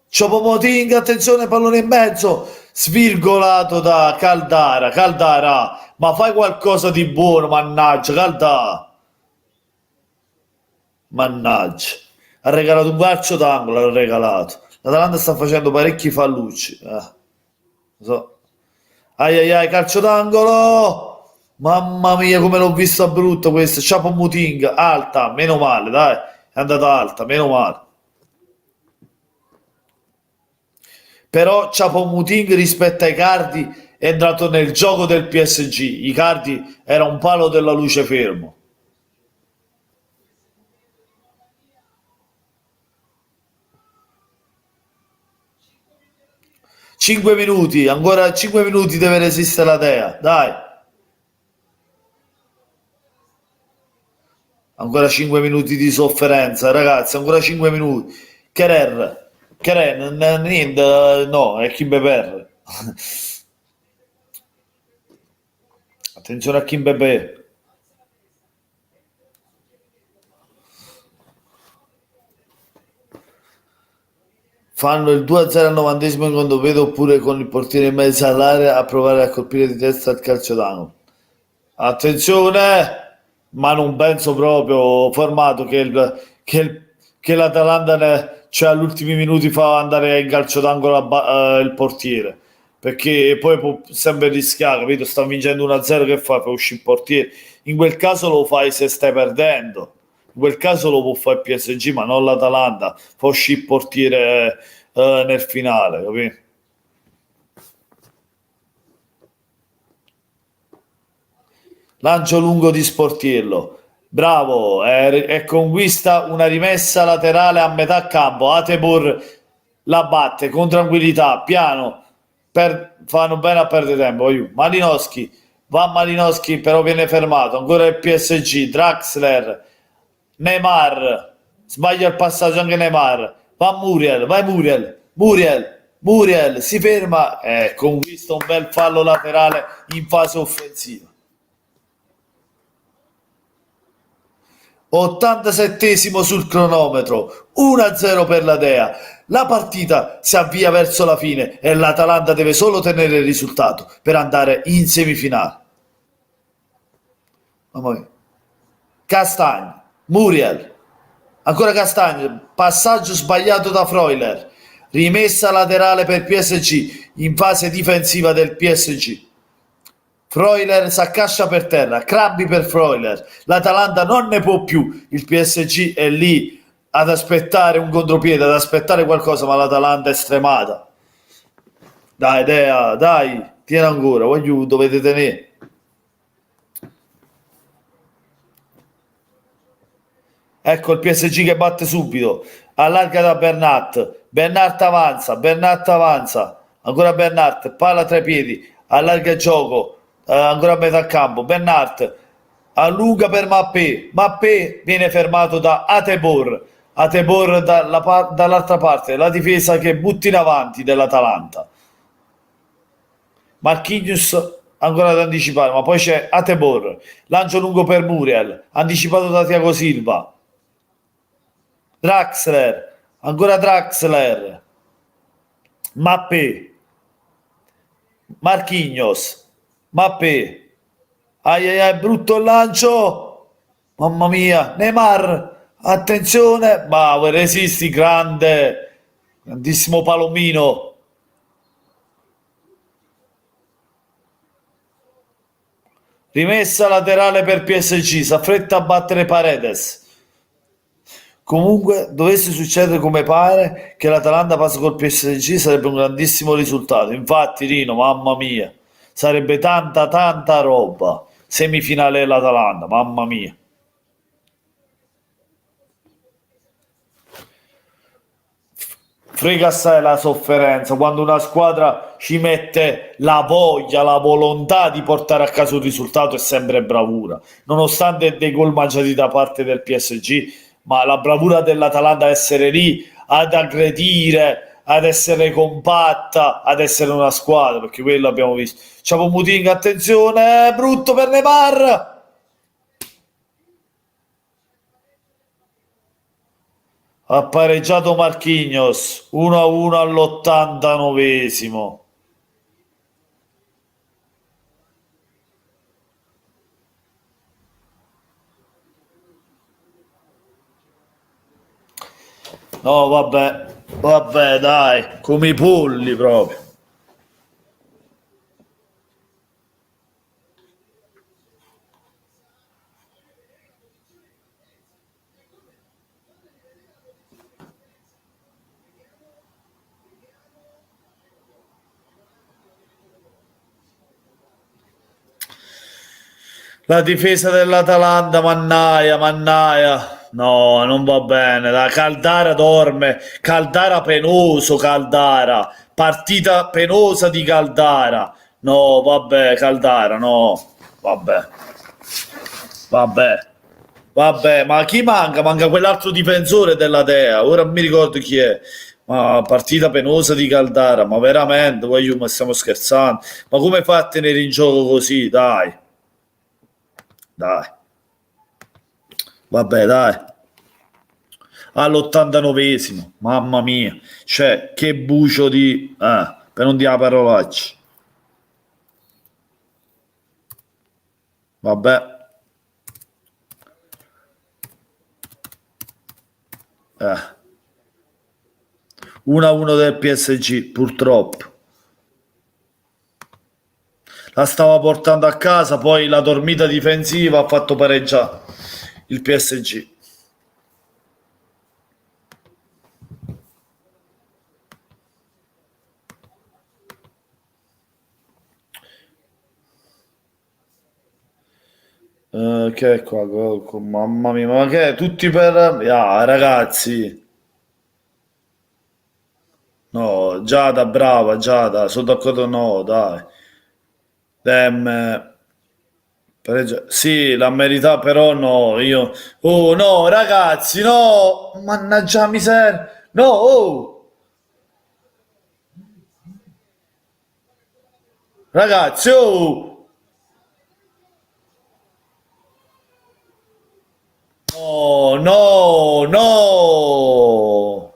Choupo-Moting, attenzione, pallone in mezzo, svirgolato da Caldara, ma fai qualcosa di buono, mannaggia, mannaggia, ha regalato un calcio d'angolo, ha regalato. L'Atalanta sta facendo parecchi fallucci, lo so. Ai ai ai, calcio d'angolo! Mamma mia, come l'ho visto brutto questo. Choupo-Moting, alta, meno male, dai, è andata alta, meno male. Però Choupo-Moting rispetto ai Cardi è entrato nel gioco del PSG. I Cardi era un palo della luce fermo. 5 minuti, ancora 5 minuti deve resistere la Dea, dai. Ancora 5 minuti di sofferenza, ragazzi, ancora 5 minuti. Keren, niente, no, è Kimbeper. Attenzione a Kimbeper. Fanno il 2-0 al 90esimo quando vedo oppure con il portiere in mezzo all'area a provare a colpire di testa il calcio d'angolo. Attenzione, ma non penso proprio formato che l'Atalanta cioè agli ultimi minuti fa andare in calcio d'angolo il portiere perché poi può sempre rischiare, capito? Sta vincendo 1-0, che fai? Fai uscire il portiere. In quel caso lo fai se stai perdendo, in quel caso lo può fare il PSG, ma non l'Atalanta. Fa uscire il portiere nel finale, capito? Lancio lungo di Sportiello. Bravo, e conquista una rimessa laterale a metà campo. Atebor la batte con tranquillità, piano. Fanno bene a perdere tempo. Malinowski, va Malinowski, però viene fermato. Ancora il PSG, Draxler, Neymar, sbaglia il passaggio anche Neymar. Va Muriel, vai Muriel, Muriel si ferma e conquista un bel fallo laterale in fase offensiva. 87esimo sul cronometro, 1-0 per la Dea. La partita si avvia verso la fine e l'Atalanta deve solo tenere il risultato per andare in semifinale. Mamma mia. Castagna, Muriel, ancora Castagna, passaggio sbagliato da Freuler, rimessa laterale per PSG in fase difensiva del PSG. Freuler si accascia per terra, Crabbi per Freuler, l'Atalanta non ne può più, il PSG è lì ad aspettare un contropiede, ad aspettare qualcosa, ma l'Atalanta è stremata. Dai Dea, dai, tieni ancora, voglio, dovete tenere. Ecco il PSG che batte subito, allarga da Bernat, Bernat avanza, ancora Bernat, palla tra i piedi, allarga il gioco, ancora a metà campo, Bernat, allunga per Mappé, Mappé viene fermato da Atebor, Atebor dall'altra parte, la difesa che butta in avanti dell'Atalanta. Marquinhos ancora da anticipare, ma poi c'è Atebor, lancio lungo per Muriel, anticipato da Thiago Silva. Draxler, ancora Draxler, Mappé, Marquinhos, Mappé, ai ai ai, brutto il lancio, mamma mia, Neymar, attenzione, bravo, resisti, grande, grandissimo Palomino, rimessa laterale per PSG, s'affretta a battere Paredes. Comunque, dovesse succedere come pare che l'Atalanta passa col PSG, sarebbe un grandissimo risultato. Infatti, Rino, mamma mia, sarebbe tanta, tanta roba. Semifinale dell'Atalanta, mamma mia. Frega assai la sofferenza quando una squadra ci mette la voglia, la volontà di portare a casa un risultato è sempre bravura, nonostante dei gol mangiati da parte del PSG, ma la bravura dell'Atalanta è essere lì ad aggredire, ad essere compatta, ad essere una squadra, perché quello abbiamo visto. Ciao Muting, attenzione, brutto per Neymar. Ha pareggiato Marquinhos 1-1 all'89esimo. No, vabbè, dai, come i polli proprio. La difesa dell'Atalanta, mannaia, mannaia. No, non va bene. La Caldara dorme. Caldara penoso, Caldara. Partita penosa di Caldara. No, vabbè, Caldara, no. Vabbè, vabbè. Vabbè, ma chi manca? Manca quell'altro difensore della Dea. Ora non mi ricordo chi è. Ma partita penosa di Caldara. Ma veramente, voglio, ma stiamo scherzando. Ma come fa a tenere in gioco così? Dai, dai. Vabbè, dai. All'89esimo, mamma mia, cioè che bucio di per non dire la parolaccia. Vabbè, 1-1 del PSG, purtroppo. La stava portando a casa, poi la dormita difensiva ha fatto pareggiare il PSG. Che è qua? Mamma mia, ma che è? Tutti per... ragazzi. No, Giada, brava, Giada, sono d'accordo, no, dai. Dem, sì, la merità però no, io... Oh no, ragazzi, no! Mannaggia miseria! No, oh! Ragazzi, oh! No, no, no!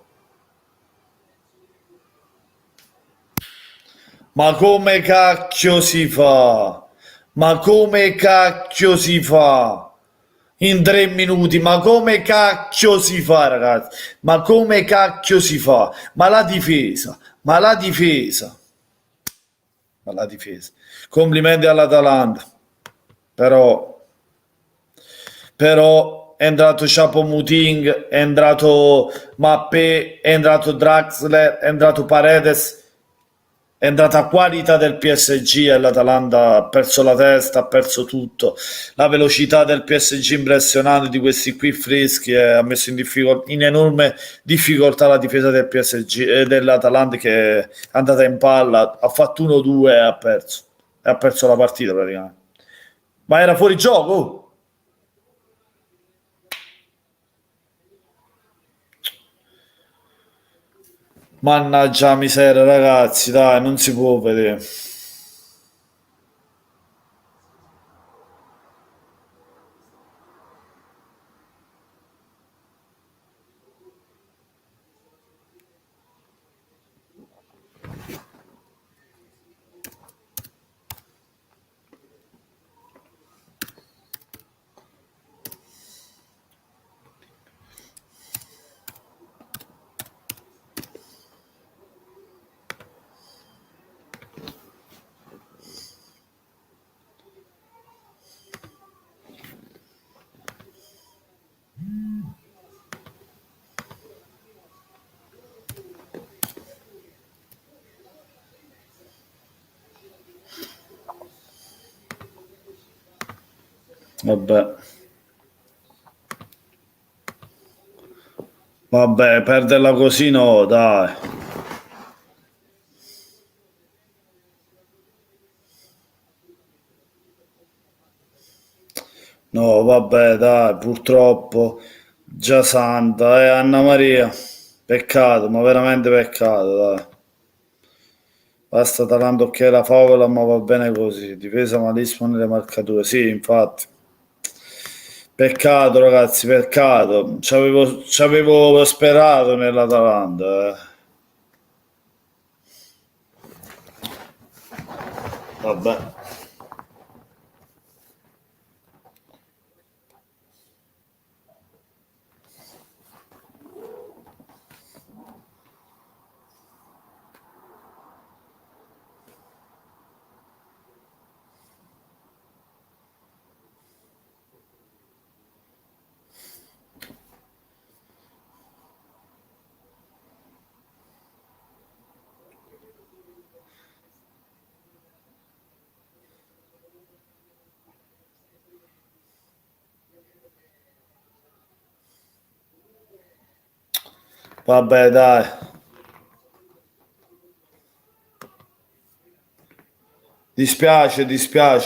Ma come cacchio si fa? Ma come cacchio si fa? In 3 minuti, ma come cacchio si fa, ragazzi? Ma come cacchio si fa? Ma la difesa, ma la difesa, ma la difesa. Complimenti all'Atalanta, però, però è entrato Choupo-Moting, è entrato Mappé, è entrato Draxler, è entrato Paredes. È andata qualità del PSG e l'Atalanta ha perso la testa, ha perso tutto. La velocità del PSG impressionante di questi qui freschi ha messo in enorme difficoltà la difesa del PSG e dell'Atalanta che è andata in palla, ha fatto 1-2 e ha perso. E ha perso la partita praticamente. Ma era fuori gioco? Mannaggia la miseria, ragazzi, dai, non si può vedere. Vabbè. Vabbè, perderla così no, dai. No, vabbè, dai, purtroppo. Già santa, Anna Maria. Peccato, ma veramente peccato, dai. Basta Taranto che la favola, ma va bene così. Difesa malissimo nelle marcature. Sì, infatti. Peccato, ragazzi, peccato. Ci avevo sperato nell'Atalanta. Vabbè. Vabbè, dai. Dispiace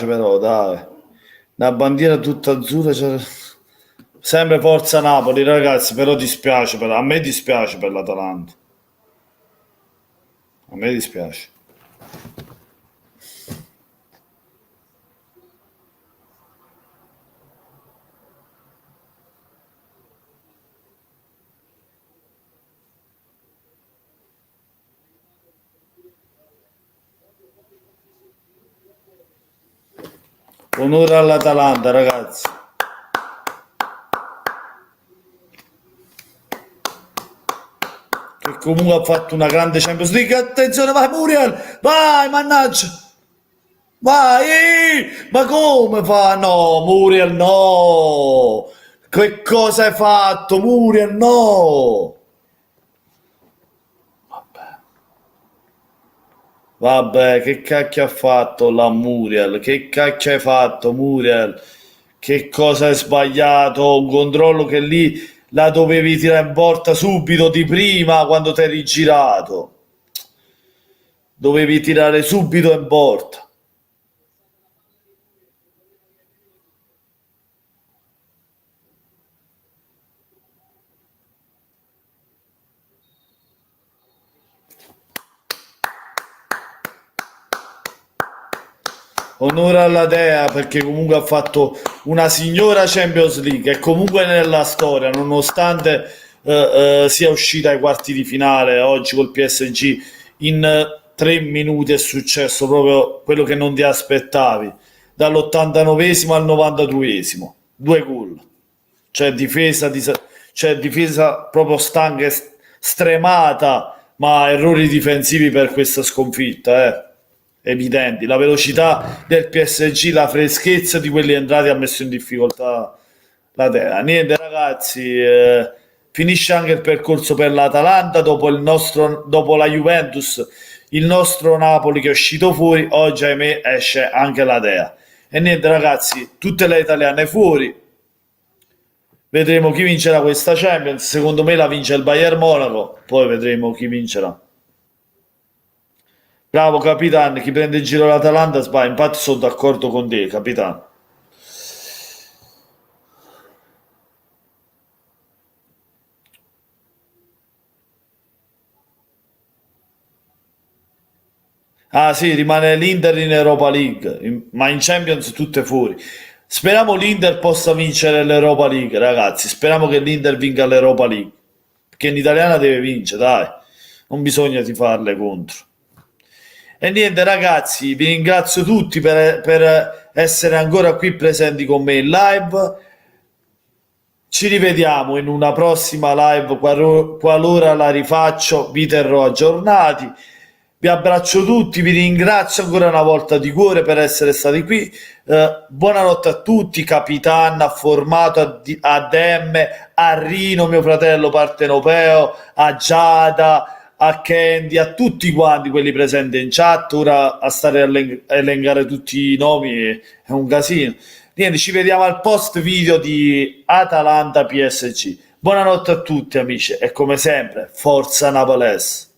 però, dai. La bandiera tutta azzurra, sempre forza Napoli, ragazzi, però dispiace, a me dispiace per l'Atalanta. A me dispiace. Onore all'Atalanta, ragazzi. Che comunque ha fatto una grande Champions League. Attenzione, vai Muriel! Vai, mannaggia! Vai! Ma come fa? No, Muriel, no! Che cosa hai fatto, Muriel? No! Vabbè, che cacchio ha fatto la Muriel? Che cacchio hai fatto, Muriel? Che cosa hai sbagliato? Un controllo che lì la dovevi tirare in porta subito di prima quando ti eri girato. Dovevi tirare subito in porta. onore alla Dea perché comunque ha fatto una signora Champions League e comunque nella storia, nonostante sia uscita ai quarti di finale oggi col PSG, in 3 minuti è successo proprio quello che non ti aspettavi, dall'89esimo al 92esimo, due gol. C'è difesa, c'è difesa proprio stanca e stremata, ma errori difensivi per questa sconfitta, evidenti. La velocità del PSG, la freschezza di quelli entrati ha messo in difficoltà la Dea. Niente ragazzi, finisce anche il percorso per l'Atalanta dopo la Juventus, il nostro Napoli che è uscito fuori, oggi ahimè esce anche la Dea. E niente ragazzi, tutte le italiane fuori, vedremo chi vincerà questa Champions. Secondo me la vince il Bayern Monaco, poi vedremo chi vincerà. Bravo Capitan, chi prende in giro l'Atalanta sbaglia. Infatti sono d'accordo con te, Capitan. Ah sì, rimane l'Inter in Europa League, ma in Champions tutte fuori. Speriamo l'Inter possa vincere l'Europa League, ragazzi. Speriamo che l'Inter vinca l'Europa League. Perché in italiana deve vincere, dai. Non bisogna tifarle contro. E niente ragazzi, vi ringrazio tutti per essere ancora qui presenti con me in live. Ci rivediamo in una prossima live, qualora la rifaccio, vi terrò aggiornati. Vi abbraccio tutti, vi ringrazio ancora una volta di cuore per essere stati qui. Buonanotte a tutti, Capitan, a Formato, a Dem, a Rino, mio fratello partenopeo, a Giada, a Candy, a tutti quanti quelli presenti in chat. Ora a stare a elencare tutti i nomi è un casino. Niente, ci vediamo al post video di Atalanta PSG. Buonanotte a tutti amici e come sempre, forza Napolese.